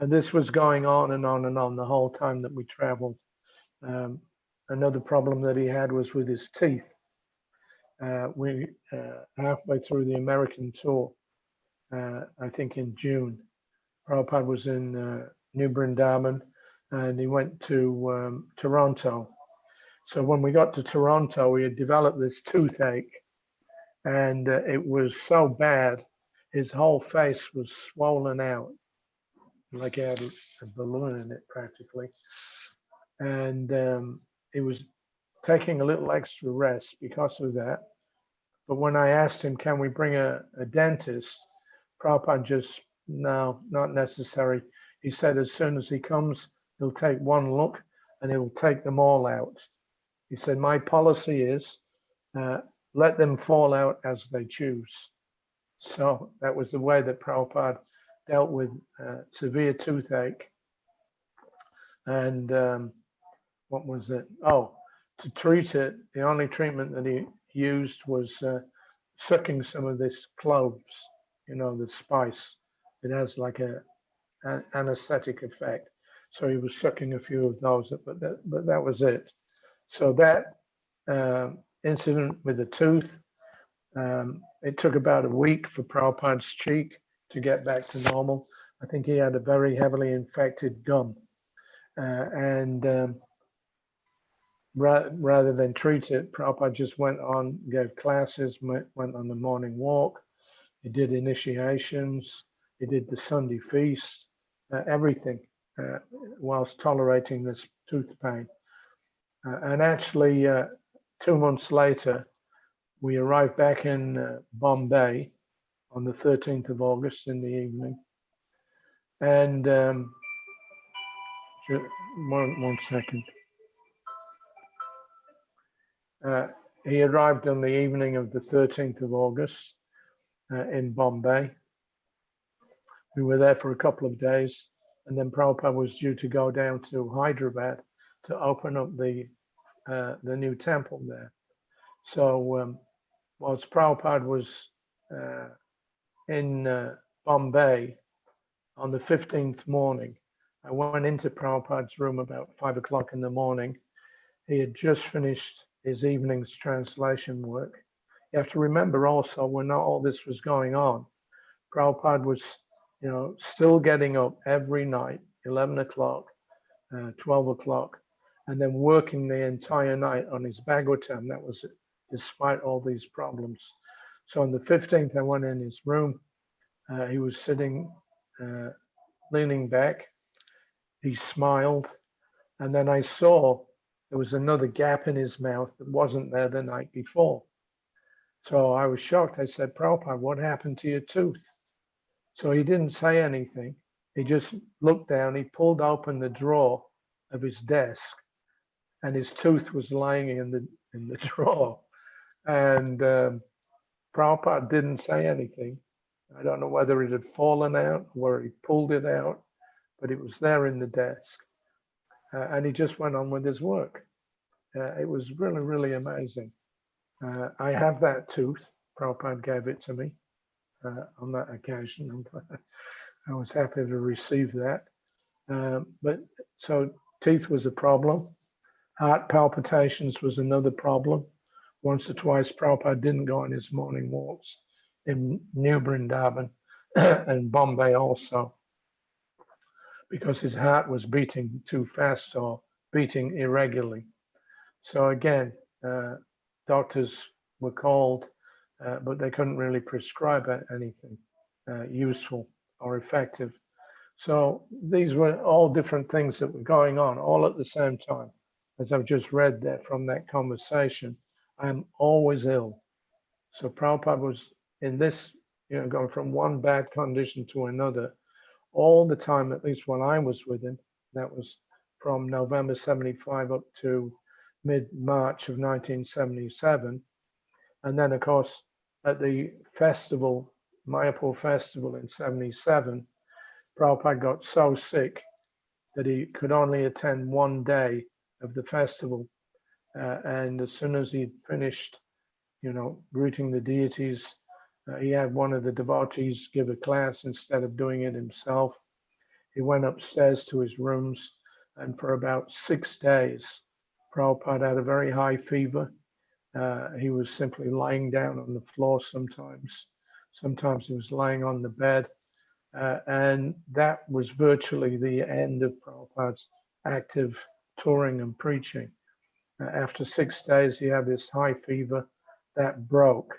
And this was going on and on and on the whole time that we traveled. Another problem that he had was with his teeth. We halfway through the American tour, I think in June, Prabhupada was in New Brindavan, and he went to Toronto. So when we got to Toronto, he had developed this toothache, and it was so bad, his whole face was swollen out, like he had a balloon in it practically. And he was taking a little extra rest because of that. But when I asked him, can we bring a dentist? Prabhupada just, no, not necessary. He said, as soon as he comes, he'll take one look and he'll take them all out. He said, my policy is let them fall out as they choose. So that was the way that Prabhupada dealt with severe toothache. And what was it? Oh, to treat it, the only treatment that he used was sucking some of this cloves, the spice. It has like an anesthetic effect. So he was sucking a few of those, but that was it. So that incident with the tooth, it took about a week for Prabhupada's cheek to get back to normal. I think he had a very heavily infected gum. And rather than treat it, Prabhupada just went on, gave classes, went on the morning walk. He did initiations. He did the Sunday feast, everything, whilst tolerating this tooth pain. And actually, 2 months later, we arrived back in Bombay on the 13th of August in the evening. And one second. He arrived on the evening of the 13th of August in Bombay. We were there for a couple of days, and then Prabhupada was due to go down to Hyderabad to open up the new temple there. So whilst Prabhupada was in Bombay on the 15th morning, I went into Prabhupada's room about 5 o'clock in the morning. He had just finished his evening's translation work. You have to remember also, when all this was going on, Prabhupada was, still getting up every night, 11 o'clock, 12 o'clock, and then working the entire night on his Bhagavatam. That was despite all these problems. So on the 15th, I went in his room. He was sitting, leaning back. He smiled. And then I saw there was another gap in his mouth that wasn't there the night before. So I was shocked. I said, Prabhupada, what happened to your tooth? So he didn't say anything. He just looked down. He pulled open the drawer of his desk, and his tooth was lying in the drawer. And Prabhupada didn't say anything. I don't know whether it had fallen out or he pulled it out, but it was there in the desk. And he just went on with his work. It was really, really amazing. I have that tooth. Prabhupada gave it to me on that occasion. I was happy to receive that. But so teeth was a problem. Heart palpitations was another problem. Once or twice, Prabhupada didn't go on his morning walks in New Vrindavan and Bombay also, because his heart was beating too fast or beating irregularly. So again, doctors were called, but they couldn't really prescribe anything useful or effective. So these were all different things that were going on all at the same time. As I've just read there from that conversation, I'm always ill. So Prabhupada was in this, going from one bad condition to another all the time, at least when I was with him. That was from November 75 up to mid-March of 1977. And then, of course, at the festival, Mayapur festival in 77, Prabhupada got so sick that he could only attend one day of the festival. And as soon as he'd finished, greeting the deities, he had one of the devotees give a class instead of doing it himself. He went upstairs to his rooms, and for about 6 days, Prabhupada had a very high fever. He was simply lying down on the floor sometimes. Sometimes he was lying on the bed. And that was virtually the end of Prabhupada's active touring and preaching. After 6 days, he had this high fever that broke.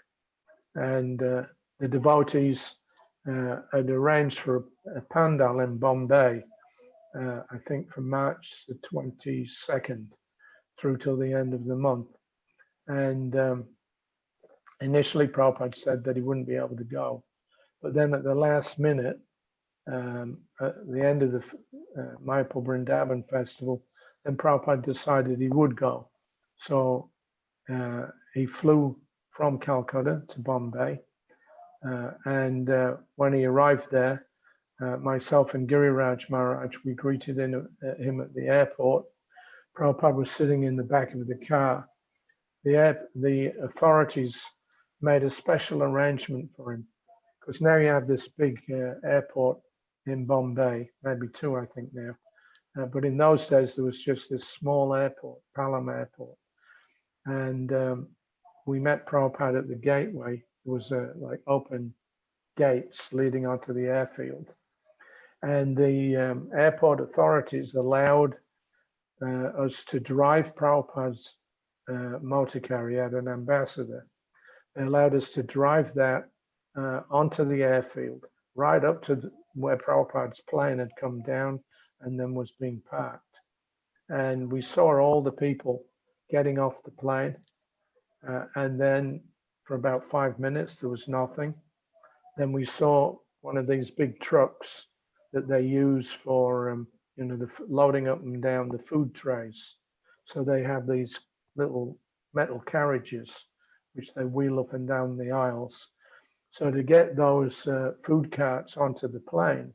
And the devotees had arranged for a pandal in Bombay, I think from March the 22nd through till the end of the month. And initially Prabhupada said that he wouldn't be able to go. But then at the last minute, at the end of the Mayapur Vrindavan festival, then Prabhupada decided he would go. So he flew from Calcutta to Bombay. And when he arrived there, myself and Giriraj Maharaj, we greeted him at the airport. Prabhupada was sitting in the back of the car. The authorities made a special arrangement for him, because now you have this big airport in Bombay, maybe two, I think now. But in those days, there was just this small airport, Palam Airport. And we met Prabhupada at the gateway. It was like open gates leading onto the airfield. And the airport authorities allowed us to drive Prabhupada's motor car. He had an ambassador. They allowed us to drive that onto the airfield, right up to where Prabhupada's plane had come down and then was being parked. And we saw all the people getting off the plane. And then for about 5 minutes, there was nothing. Then we saw one of these big trucks that they use for, loading up and down the food trays. So they have these little metal carriages, which they wheel up and down the aisles. So to get those food carts onto the plane,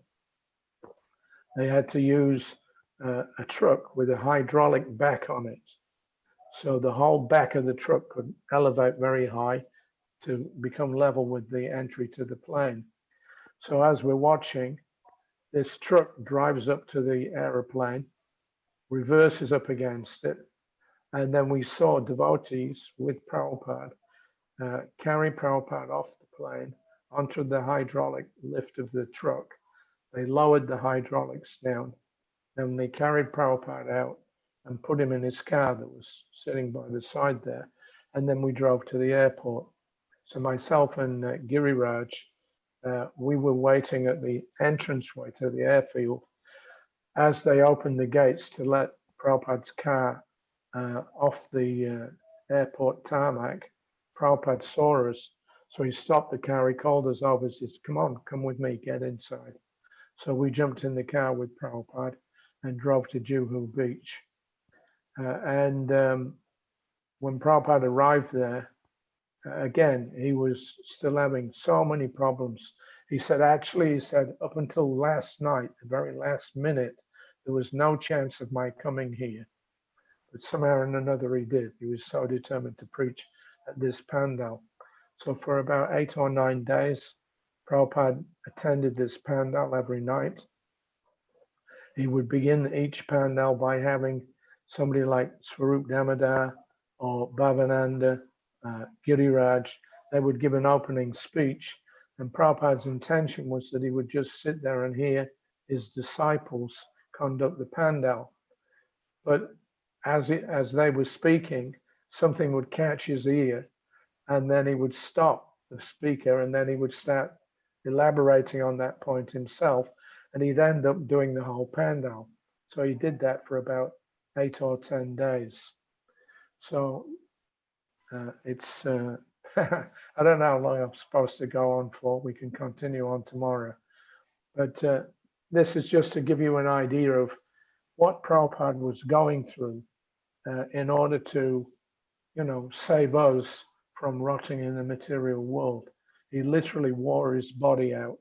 they had to use a truck with a hydraulic back on it. So the whole back of the truck could elevate very high to become level with the entry to the plane. So as we're watching, this truck drives up to the aeroplane, reverses up against it, and then we saw devotees with Prabhupada carry Prabhupada off the plane onto the hydraulic lift of the truck. They lowered the hydraulics down, then they carried Prabhupada out and put him in his car that was sitting by the side there, and then we drove to the airport. So myself and Giriraj, we were waiting at the entranceway to the airfield. As they opened the gates to let Prabhupada's car off the airport tarmac, Prabhupada saw us. So he stopped the car, he called us over, he says, come on, come with me, get inside. So we jumped in the car with Prabhupada and drove to Juhu Beach. When Prabhupada arrived there, again, he was still having so many problems. He said, up until last night, the very last minute, there was no chance of my coming here. But somehow or another he did. He was so determined to preach at this pandal. So for about 8 or 9 days, Prabhupada attended this pandal every night. He would begin each pandal by having somebody like Swarup Damodar or Bhavananda, Giriraj. They would give an opening speech, and Prabhupada's intention was that he would just sit there and hear his disciples conduct the pandal. But as they were speaking, something would catch his ear, and then he would stop the speaker, and then he would start elaborating on that point himself, and he'd end up doing the whole pandal. So he did that for about 8 or 10 days. So it's, I don't know how long I'm supposed to go on for. We can continue on tomorrow. But this is just to give you an idea of what Prabhupada was going through in order to, save us from rotting in the material world. He literally wore his body out.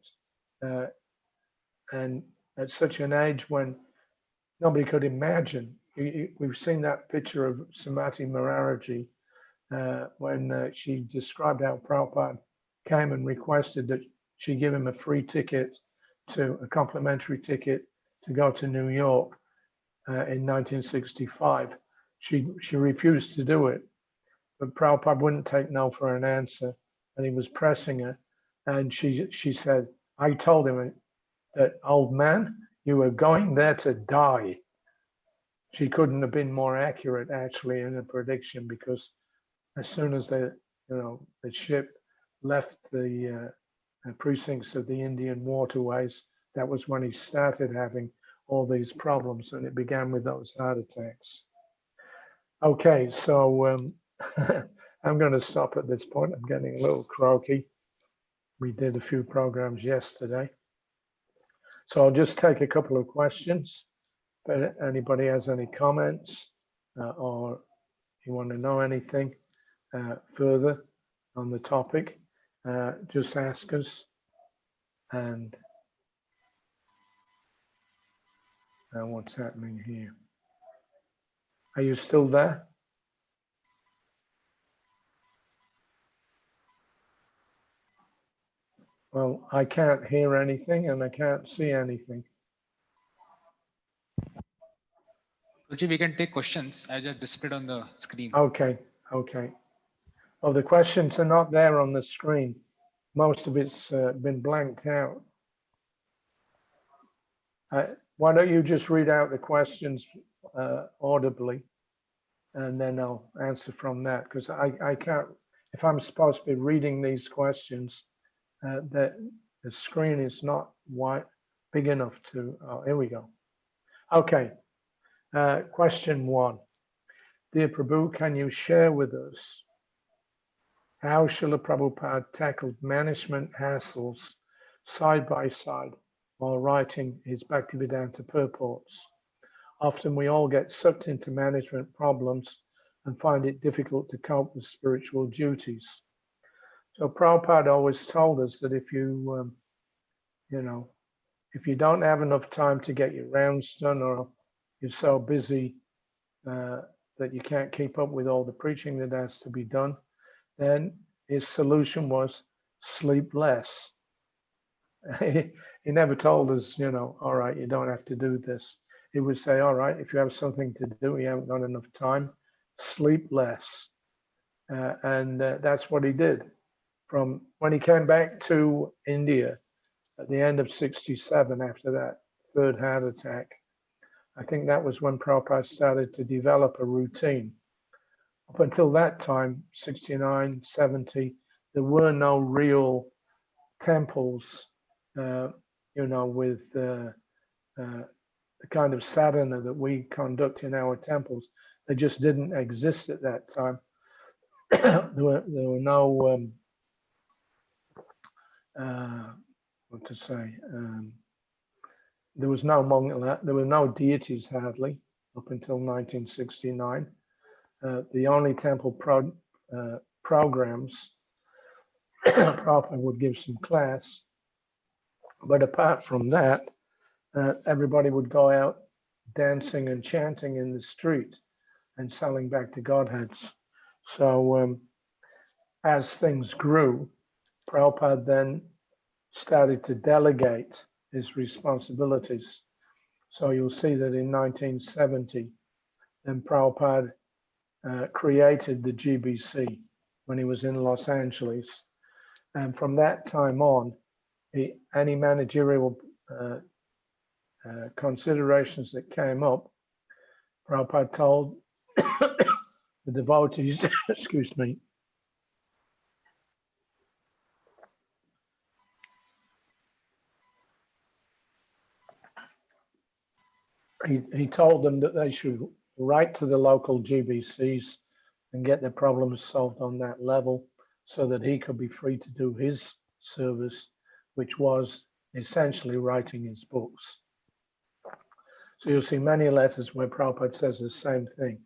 And at such an age when nobody could imagine. We've seen that picture of Srimati Maharaji when she described how Prabhupada came and requested that she give him a complimentary ticket to go to New York in 1965. She refused to do it, but Prabhupada wouldn't take no for an answer, and he was pressing her, and she said, I told him that, old man, you were going there to die. She couldn't have been more accurate actually in her prediction, because as soon as the ship left the precincts of the Indian waterways, that was when he started having all these problems, and it began with those heart attacks. Okay, so I'm going to stop at this point. I'm getting a little croaky. We did a few programs yesterday. So I'll just take a couple of questions. If anybody has any comments or you want to know anything further on the topic, just ask us. And what's happening here? Are you still there? Well, I can't hear anything and I can't see anything. Ruchi, we can take questions as just displayed on the screen. Okay. Well, the questions are not there on the screen. Most of it's been blanked out. Why don't you just read out the questions audibly, and then I'll answer from that, because I can't, if I'm supposed to be reading these questions, that the screen is not big enough to, oh, here we go. Okay, question 1. Dear Prabhu, can you share with us how Srila Prabhupada tackled management hassles side by side while writing his Bhaktivedanta purports? Often we all get sucked into management problems and find it difficult to cope with spiritual duties. So Prabhupada always told us that if you, if you don't have enough time to get your rounds done, or you're so busy that you can't keep up with all the preaching that has to be done, then his solution was sleep less. He never told us, all right, you don't have to do this. He would say, all right, if you have something to do, you haven't got enough time, sleep less. And that's what he did. From when he came back to India at the end of 67, after that third heart attack, I think that was when Prabhupada started to develop a routine. Up until that time, 69, 70, there were no real temples, with the kind of sadhana that we conduct in our temples. They just didn't exist at that time. there were no, what to say, there was no there were no deities hardly up until 1969. The only temple programs, Prabhupada would give some class, but apart from that, everybody would go out dancing and chanting in the street and selling back to Godheads. So as things grew, Prabhupada then started to delegate his responsibilities. So you'll see that in 1970, then Prabhupada created the GBC when he was in Los Angeles. And from that time on, any managerial considerations that came up, Prabhupada told the devotees, excuse me, he told them that they should write to the local GBCs and get their problems solved on that level, so that he could be free to do his service, which was essentially writing his books. So you'll see many letters where Prabhupada says the same thing.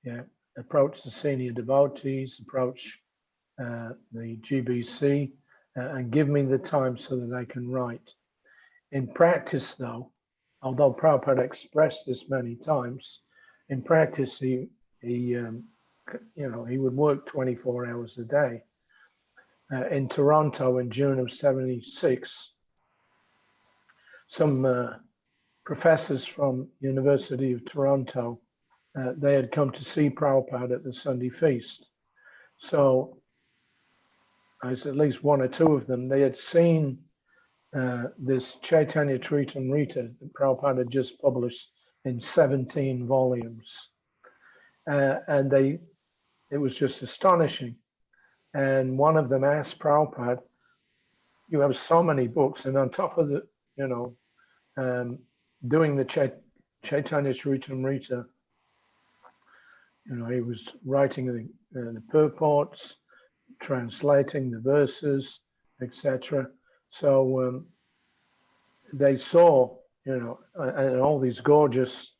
Yeah, approach the senior devotees, approach the GBC, and give me the time so that I can write. In practice, though, although Prabhupada expressed this many times, in practice he would work 24 hours a day. In Toronto in June of 76, some professors from University of Toronto, they had come to see Prabhupada at the Sunday feast. So as at least one or two of them, they had seen this Chaitanya Charitamrita that Prabhupada had just published in 17 volumes. And it was just astonishing. And one of them asked Prabhupada, you have so many books, and on top of the, doing the Chaitanya Charitamrita, he was writing the purports, translating the verses, etc. So they saw, and all these gorgeous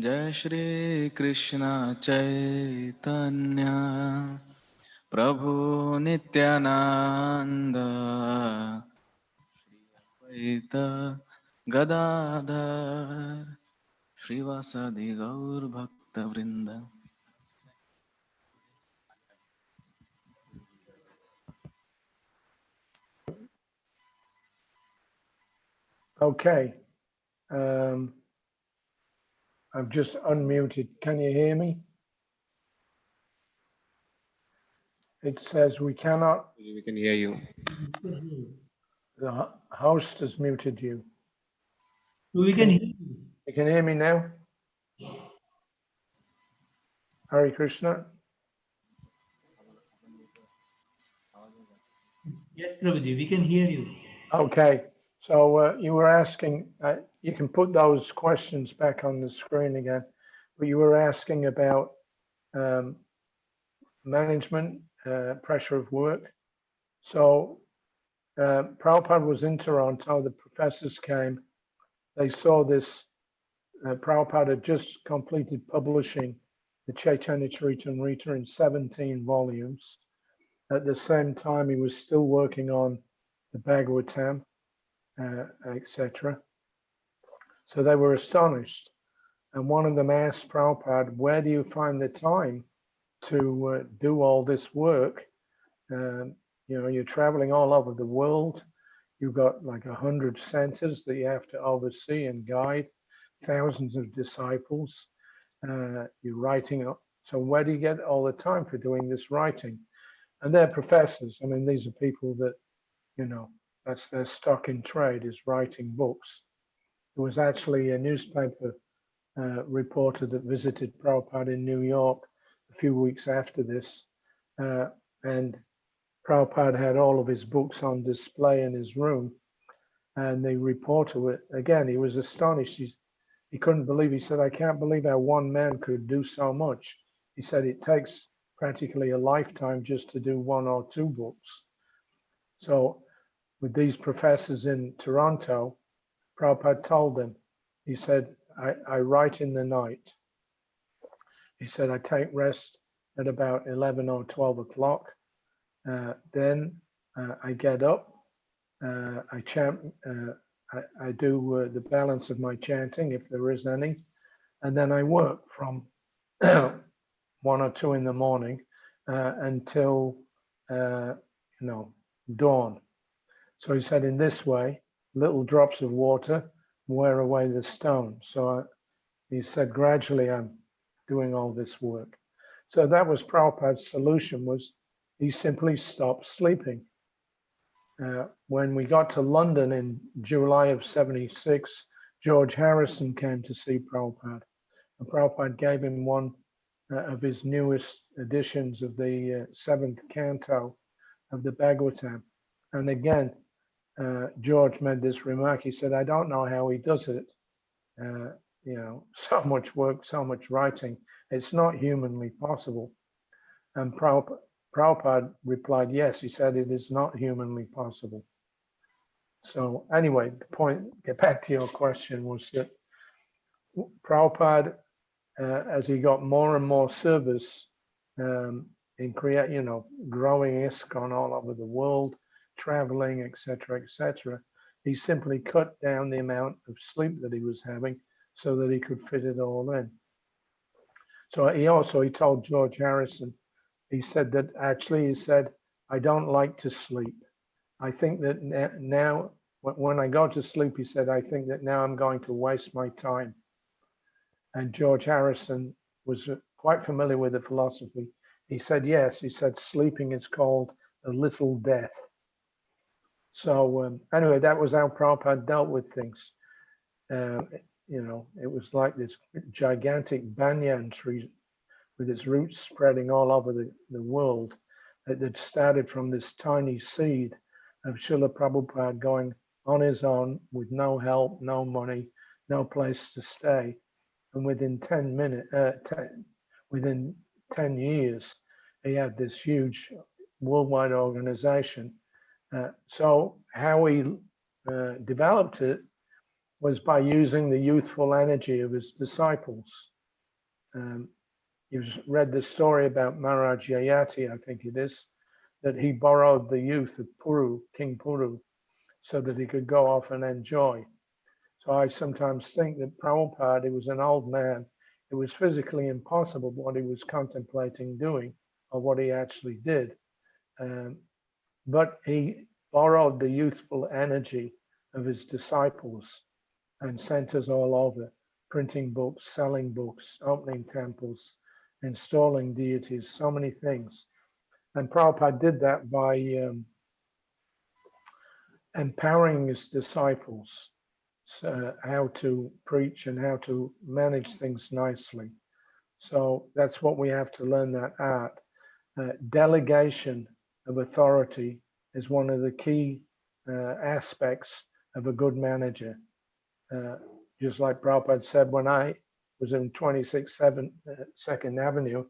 जय श्री कृष्ण चैतन्य प्रभु नित्यानंद द्वैत गदाधर श्रीवासादि गौर भक्त वृंद. Okay. I've just unmuted. Can you hear me? It says we cannot. We can hear you. The host has muted you. We can hear you. You can hear me now? Hare Krishna. Yes, Prabhuji, we can hear you. Okay. So you were asking, you can put those questions back on the screen again, but you were asking about management, pressure of work. So Prabhupada was in Toronto, the professors came, they saw this, Prabhupada had just completed publishing the Chaitanya Charitamrita in 17 volumes. At the same time, he was still working on the Bhagavatam, etc. So they were astonished. And one of them asked Prabhupada, where do you find the time to do all this work? You're traveling all over the world. You've got like 100 centers that you have to oversee and guide, thousands of disciples. You're writing So where do you get all the time for doing this writing? And they're professors. I mean, these are people that, you know, that's their stock in trade, is writing books. There was actually a newspaper reporter that visited Prabhupada in New York a few weeks after this, and Prabhupada had all of his books on display in his room, and the reporter, again, he was astonished. He couldn't believe. He said, "I can't believe how one man could do so much." He said it takes practically a lifetime just to do one or two books. So with these professors in Toronto, Prabhupada told them, he said, I write in the night. He said, I take rest at about 11 or 12 o'clock. Then I get up, I chant, I do the balance of my chanting, if there is any, and then I work from 1 or 2 in the morning until, dawn. So he said, in this way, little drops of water wear away the stone. So he said, gradually I'm doing all this work. So that was Prabhupada's solution, was he simply stopped sleeping. When we got to London in July of 76, George Harrison came to see Prabhupada. And Prabhupada gave him one of his newest editions of the 7th canto of the Bhagavatam. And again, George made this remark. He said, I don't know how he does it. So much work, so much writing. It's not humanly possible. And Prabhupada replied, yes, he said, it is not humanly possible. So anyway, the point, get back to your question, was that Prabhupada, as he got more and more service in growing Iscon all over the world, traveling, etc., he simply cut down the amount of sleep that he was having so that he could fit it all in. So he told George Harrison, he said, I don't like to sleep. I think that now, when I go to sleep, he said, I think that now I'm going to waste my time. And George Harrison was quite familiar with the philosophy. He said, yes, he said, sleeping is called a little death. So anyway, that was how Prabhupada dealt with things. It was like this gigantic banyan tree with its roots spreading all over the world that started from this tiny seed of Srila Prabhupada going on his own with no help, no money, no place to stay. And within 10 years, he had this huge worldwide organization. So how he developed it was by using the youthful energy of his disciples. You've read the story about Maharaj Yayati, I think it is, that he borrowed the youth of Puru, King Puru, so that he could go off and enjoy. So I sometimes think that Prabhupada, he was an old man. It was physically impossible what he was contemplating doing or what he actually did. But he borrowed the youthful energy of his disciples and sent us all over, printing books, selling books, opening temples, installing deities, so many things. And Prabhupada did that by empowering his disciples how to preach and how to manage things nicely. So that's what we have to learn, that art. Delegation of authority is one of the key aspects of a good manager. Just like Prabhupada said, when I was in 2nd Avenue,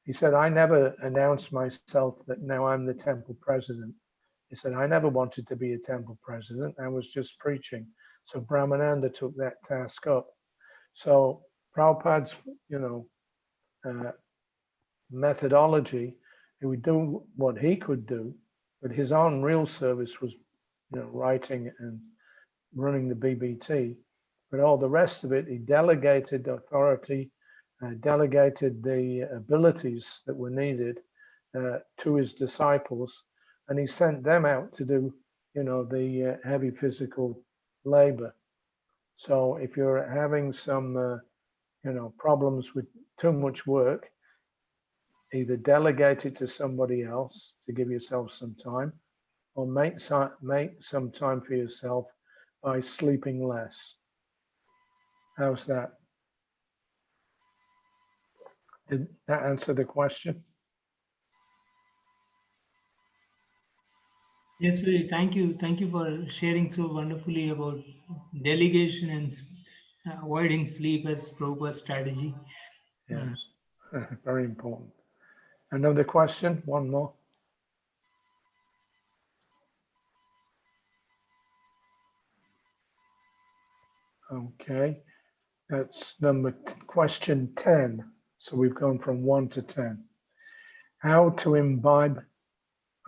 he said, I never announced myself that now I'm the temple president. He said, I never wanted to be a temple president. I was just preaching. So Brahmananda took that task up. So Prabhupada's, methodology, he would do what he could do, but his own real service was, writing and running the BBT. But all the rest of it, he delegated authority, delegated the abilities that were needed to his disciples, and he sent them out to do, the heavy physical labor. So if you're having some, problems with too much work, either delegate it to somebody else to give yourself some time, or make some time for yourself by sleeping less. How's that? Did that answer the question? Yes, really. Thank you. Thank you for sharing so wonderfully about delegation and avoiding sleep as Prabhupada's strategy. Yes, very important. Another question, one more. Okay, that's question 10. So we've gone from 1 to 10. How to imbibe,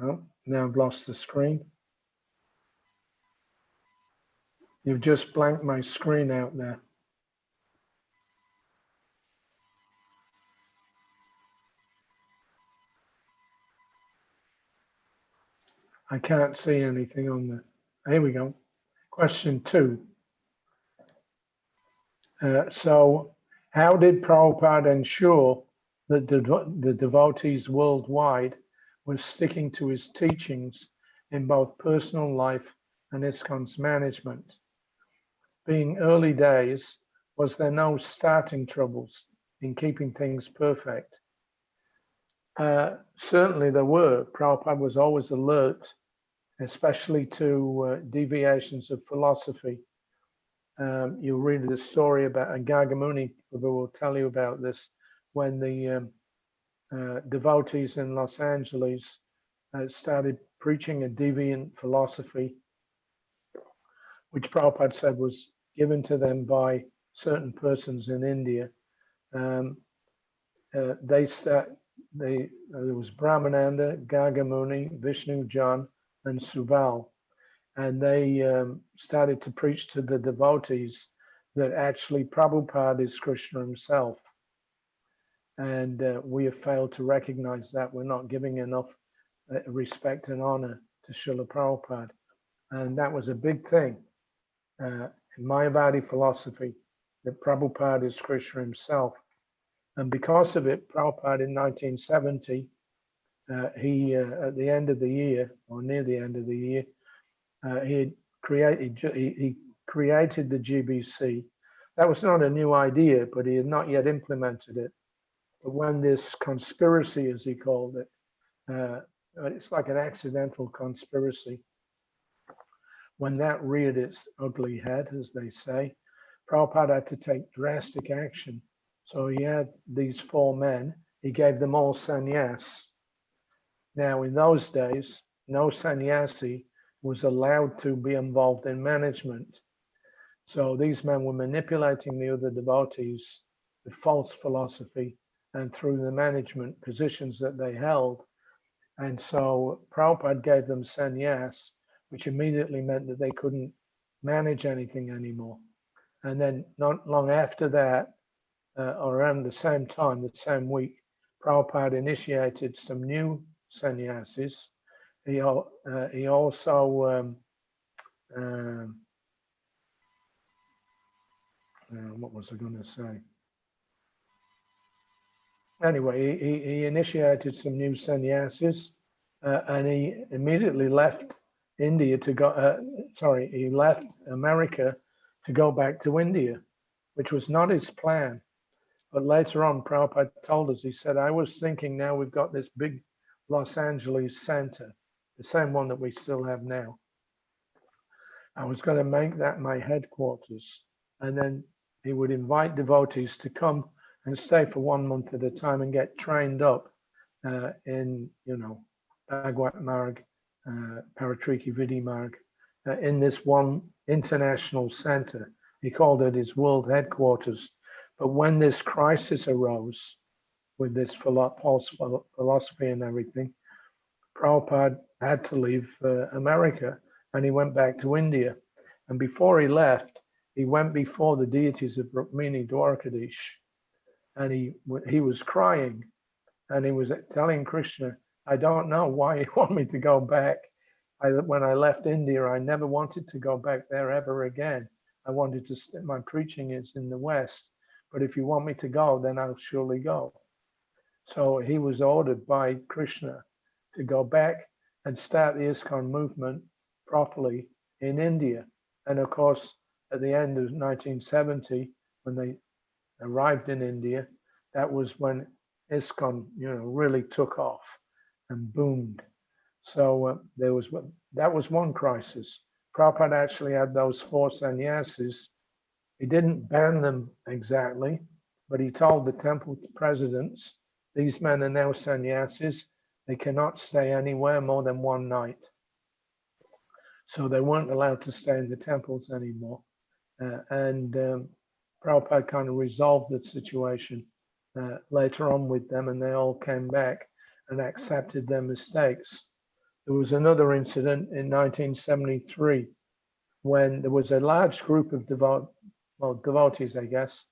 oh, now I've lost the screen. You've just blanked my screen out there. I can't see anything on the, here we go. Question 2. So how did Prabhupada ensure that the devotees worldwide were sticking to his teachings in both personal life and Iscon's management? Being early days, was there no starting troubles in keeping things perfect? Certainly there were. Prabhupada was always alert, especially to deviations of philosophy. You'll read the story about, and Gargamuni will tell you about this, when the devotees in Los Angeles started preaching a deviant philosophy, which Prabhupada said was given to them by certain persons in India. There was Brahmananda, Gargamuni, Vishnu John, and Subal. And they started to preach to the devotees that actually Prabhupada is Krishna himself. And we have failed to recognize that. We're not giving enough respect and honor to Srila Prabhupada. And that was a big thing in Mayavadi philosophy, that Prabhupada is Krishna himself. And because of it, Prabhupada in 1970, he, at the end of the year, or near the end of the year, he created the GBC. That was not a new idea, but he had not yet implemented it. But when this conspiracy, as he called it, it's like an accidental conspiracy. When that reared its ugly head, as they say, Prabhupada had to take drastic action. So he had these 4 men, he gave them all sannyas. Now, in those days, no sannyasi was allowed to be involved in management. So these men were manipulating the other devotees with false philosophy and through the management positions that they held. And so Prabhupada gave them sannyas, which immediately meant that they couldn't manage anything anymore. And then not long after that, around the same time, the same week, Prabhupada initiated some new sannyasis. He also what was I going to say? Anyway, he initiated some new sannyasis, and he immediately left India to go. He left America to go back to India, which was not his plan. But later on, Prabhupada told us, he said, I was thinking now we've got this big Los Angeles center, the same one that we still have now. I was going to make that my headquarters. And then he would invite devotees to come and stay for 1 month at a time and get trained up in, Bhagwat Marg, Paratriki Vidhi Marg, in this one international center. He called it his world headquarters. But when this crisis arose with this false philosophy and everything, Prabhupada had to leave America, and he went back to India. And before he left, he went before the deities of Rukmini Dwarkadish, and he was crying, and he was telling Krishna, I don't know why you want me to go back. When I left India, I never wanted to go back there ever again. I wanted to, my preaching is in the West, but if you want me to go, then I'll surely go. So he was ordered by Krishna to go back and start the Iscon movement properly in India. And of course, at the end of 1970, when they arrived in India, that was when Iscon, really took off and boomed. So that was one crisis. Prabhupada actually had those 4 sannyasis. He didn't ban them exactly, but he told the temple presidents, these men are now sannyasis. They cannot stay anywhere more than one night. So they weren't allowed to stay in the temples anymore. Prabhupada kind of resolved the situation later on with them, and they all came back and accepted their mistakes. There was another incident in 1973 when there was a large group of devotees, I guess.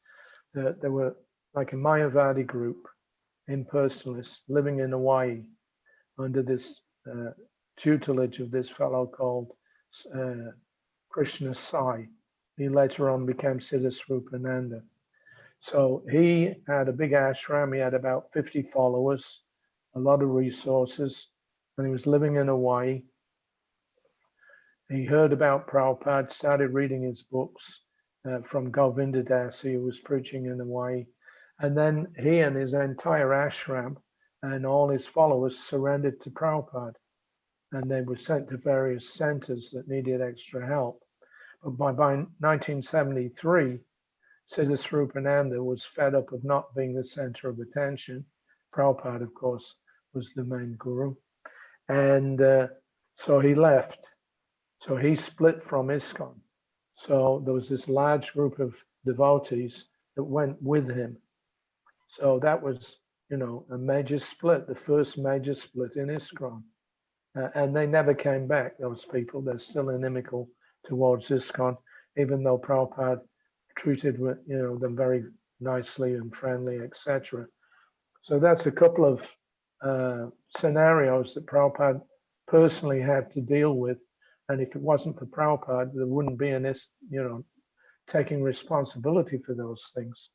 There were like a Mayavadi group, impersonalists, living in Hawaii under this tutelage of this fellow called Krishna Sai. He later on became Siddhaswarupananda. So he had a big ashram. He had about 50 followers, a lot of resources, and he was living in Hawaii. He heard about Prabhupada, started reading his books from Govinda Das, who was preaching in Hawaii. And then he and his entire ashram and all his followers surrendered to Prabhupada. And they were sent to various centers that needed extra help. But by 1973, Siddhaswarupananda was fed up of not being the center of attention. Prabhupada, of course, was the main guru. And so he left. So he split from Iscon. So there was this large group of devotees that went with him. So that was, a major split, the first major split in Iscon. And they never came back, those people. They're still inimical towards Iscon, even though Prabhupada treated them very nicely and friendly, etc. So that's a couple of scenarios that Prabhupada personally had to deal with. And if it wasn't for Prabhupada, there wouldn't be taking responsibility for those things.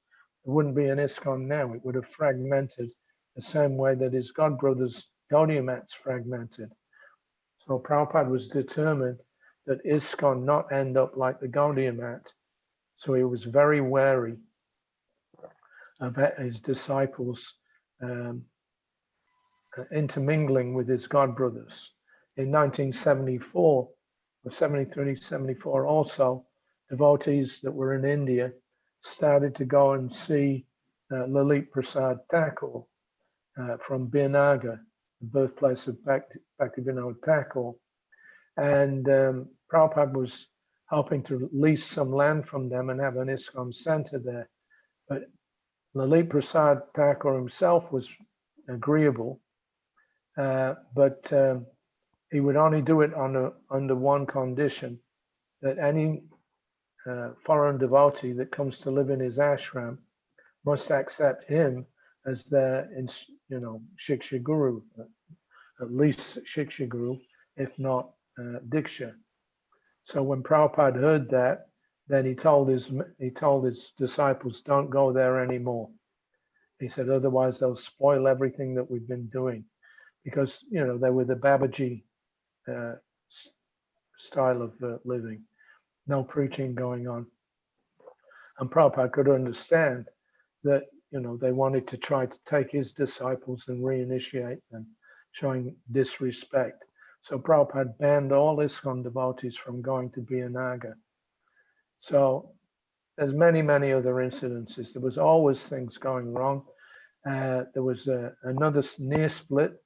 There wouldn't be an Iscon now. It would have fragmented the same way that his God brothers Gaudiya Mats fragmented. So Prabhupada was determined that Iscon not end up like the Gaudiya Mat. So he was very wary of his disciples intermingling with his God brothers. In 1974, or 73, 74 also, devotees that were in India started to go and see Lalit Prasad Thakur from Birnagar, the birthplace of Bhaktivinoda Thakur. And Prabhupada was hoping to lease some land from them and have an Iscon center there. But Lalit Prasad Thakur himself was agreeable, but he would only do it under one condition, that any foreign devotee that comes to live in his ashram must accept him as their, Shiksha Guru, at least Shiksha Guru, if not Diksha. So when Prabhupada heard that, then he told his disciples, don't go there anymore. He said, otherwise they'll spoil everything that we've been doing. Because, they were the Babaji style of living. No preaching going on. And Prabhupada could understand that, they wanted to try to take his disciples and reinitiate them, showing disrespect. So Prabhupada banned all Iscon devotees from going to Birnagar. So there's many, many other incidences. There was always things going wrong. There was another near split.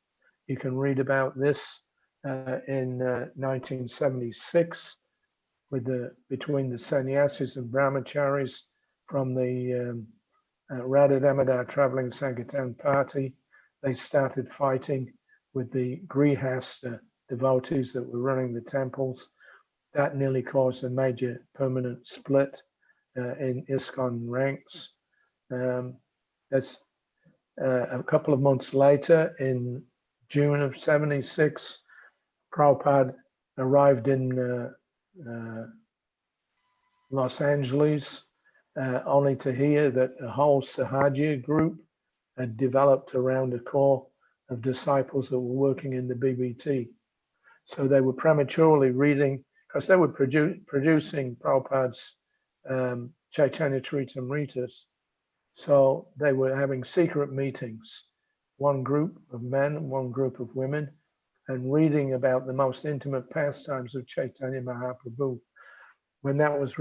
You can read about this in 1976 between the sannyasis and brahmacharis from the Radha Damodar Traveling Sankirtan Party. They started fighting with the Grihasta devotees that were running the temples. That nearly caused a major permanent split in Iscon ranks. That's a couple of months later, in June of 76, Prabhupada arrived in Los Angeles, only to hear that a whole Sahaja group had developed around a core of disciples that were working in the BBT. So they were prematurely reading, because they were producing Prabhupada's Chaitanya Charitamritas. So they were having secret meetings, one group of men, one group of women, and reading about the most intimate pastimes of Chaitanya Mahaprabhu. When that was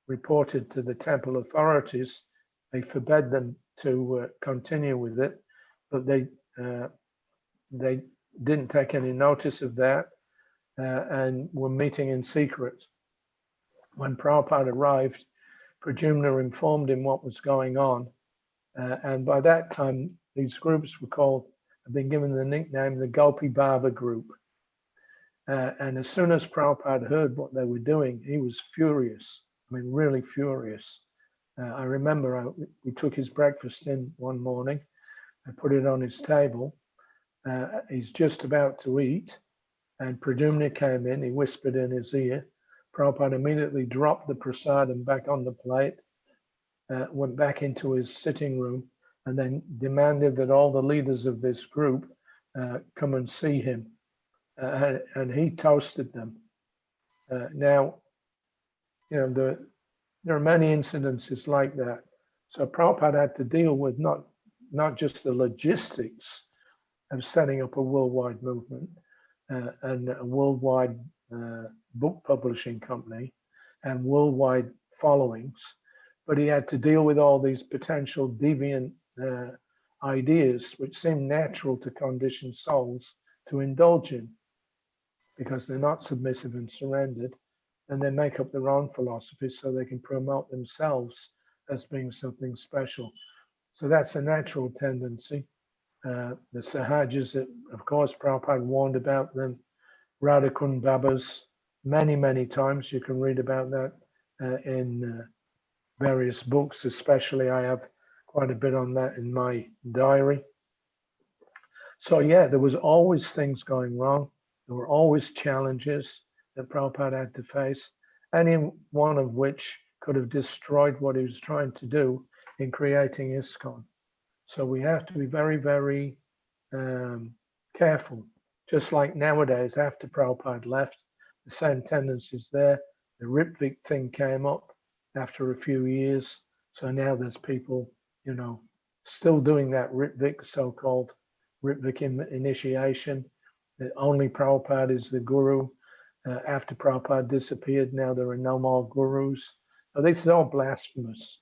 reported to the temple authorities, they forbade them to continue with it, but they didn't take any notice of that and were meeting in secret. When Prabhupada arrived, Pradyumna informed him what was going on, and by that time, these groups had been given the nickname the Gopi Bhava group. And as soon as Prabhupada heard what they were doing, he was furious. I mean, really furious. I remember we took his breakfast in one morning. I put it on his table. He's just about to eat, and Pradyumna came in. He whispered in his ear. Prabhupada immediately dropped the prasadam back on the plate, went back into his sitting room, and then demanded that all the leaders of this group come and see him. And he toasted them. Now, there are many incidences like that. So Prabhupada had to deal with not just the logistics of setting up a worldwide movement and a worldwide book publishing company and worldwide followings, but he had to deal with all these potential deviant ideas which seem natural to conditioned souls to indulge in, because they're not submissive and surrendered, and they make up their own philosophies so they can promote themselves as being something special. So that's a natural tendency. The Sahajas, that, of course, Prabhupada warned about them, Radhakund Babas, many times. You can read about that in various books, especially I have quite a bit on that in my diary. So yeah, there was always things going wrong. There were always challenges that Prabhupada had to face, any one of which could have destroyed what he was trying to do in creating Iscon. So we have to be very careful. Just like nowadays, after Prabhupada left, the same tendencies there. The Ritvik thing came up after a few years. So now there's people, still doing that Ritvik, so-called Ritvik initiation. That only Prabhupada is the guru. After Prabhupada disappeared, now there are no more gurus. So this is all blasphemous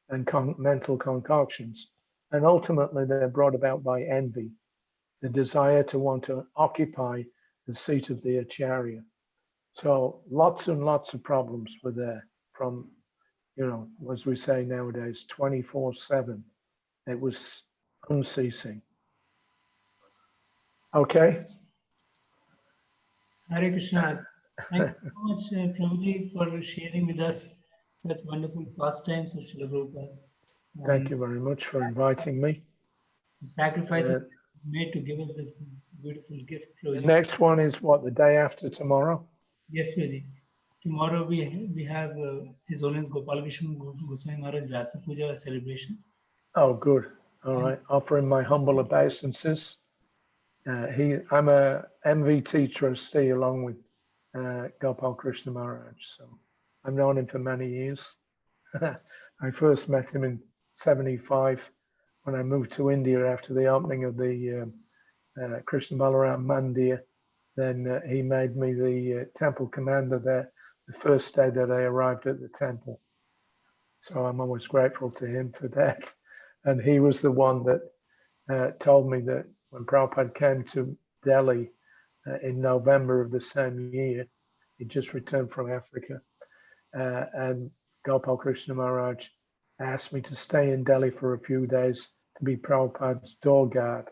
and mental concoctions. And ultimately, they're brought about by envy, the desire to want to occupy the seat of the Acharya. So lots and lots of problems were there from, as we say nowadays, 24/7. It was unceasing. Okay. Hare Krishna. Thank you so much, Prabhuji, for sharing with us such wonderful pastimes of Srila Prabhupada. Thank you very much for inviting me. The sacrifices made to give us this beautiful gift, The Prabhuji. next one is what, the day after tomorrow? Yes, Prabhuji. Tomorrow we have His Holiness Gopal Vishnu Goswami Maharaj Vyasa Puja celebrations. Oh, good. All right. Offering my humble obeisances. I'm a MVT trustee along with Gopal Krishna Maharaj. So I've known him for many years. I first met him in 75 when I moved to India after the opening of the Krishna Balaram Mandir. Then he made me the temple commander there the first day that I arrived at the temple. So I'm always grateful to him for that. And he was the one that told me that when Prabhupada came to Delhi in November of the same year, he just returned from Africa, and Gopal Krishna Maharaj asked me to stay in Delhi for a few days to be Prabhupada's door guard.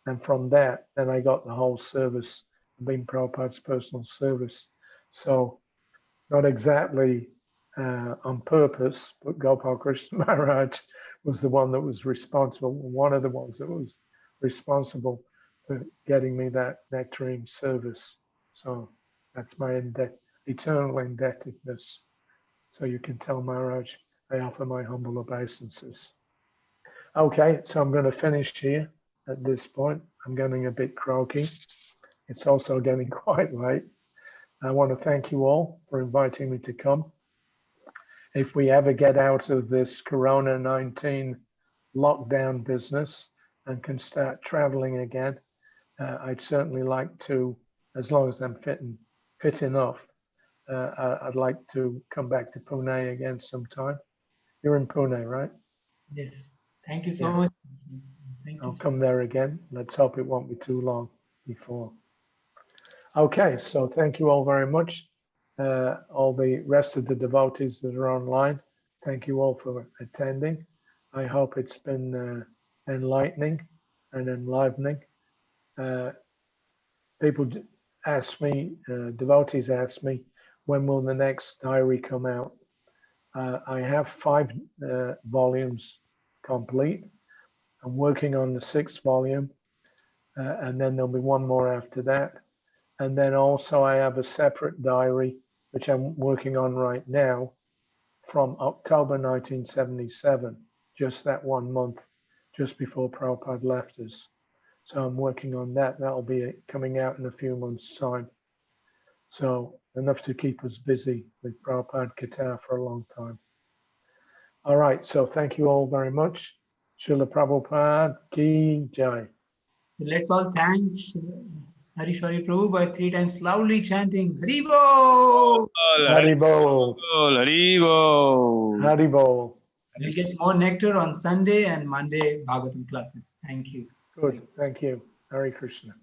And from that, then I got the whole service of being Prabhupada's personal service. So not exactly on purpose, but Gopal Krishna Maharaj was the one that was responsible, one of the ones that was responsible for getting me that nectarine service. So that's my eternal indebtedness. So you can tell Maharaj, I offer my humble obeisances. Okay, so I'm going to finish here at this point. I'm getting a bit croaky. It's also getting quite late. I want to thank you all for inviting me to come. If we ever get out of this Corona-19 lockdown business and can start traveling again, I'd certainly like to, as long as I'm fit enough, I'd like to come back to Pune again sometime. You're in Pune, right? Yes. Thank you so Yeah. much. Thank I'll you. come there again. Let's hope it won't be too long before. Okay, so thank you all very much. All the rest of the devotees that are online, thank you all for attending. I hope it's been enlightening and enlivening. People ask me, devotees ask me, when will the next diary come out? I have 5 volumes complete. I'm working on the 6th volume, and then there'll be one more after that. And then also I have a separate diary, which I'm working on right now, from October 1977, just that 1 month, just before Prabhupada left us. So I'm working on that. That'll be coming out in a few months' time. So enough to keep us busy with Prabhupada Katha for a long time. All right, so thank you all very much. Srila Prabhupada Ki Jai. Let's all thank Harishwari Prabhu by 3 times loudly chanting Haribo. Haribo. Haribo. Haribo. We'll get more nectar on Sunday and Monday Bhagavatam classes. Thank you. Good, thank you. Hare Krishna.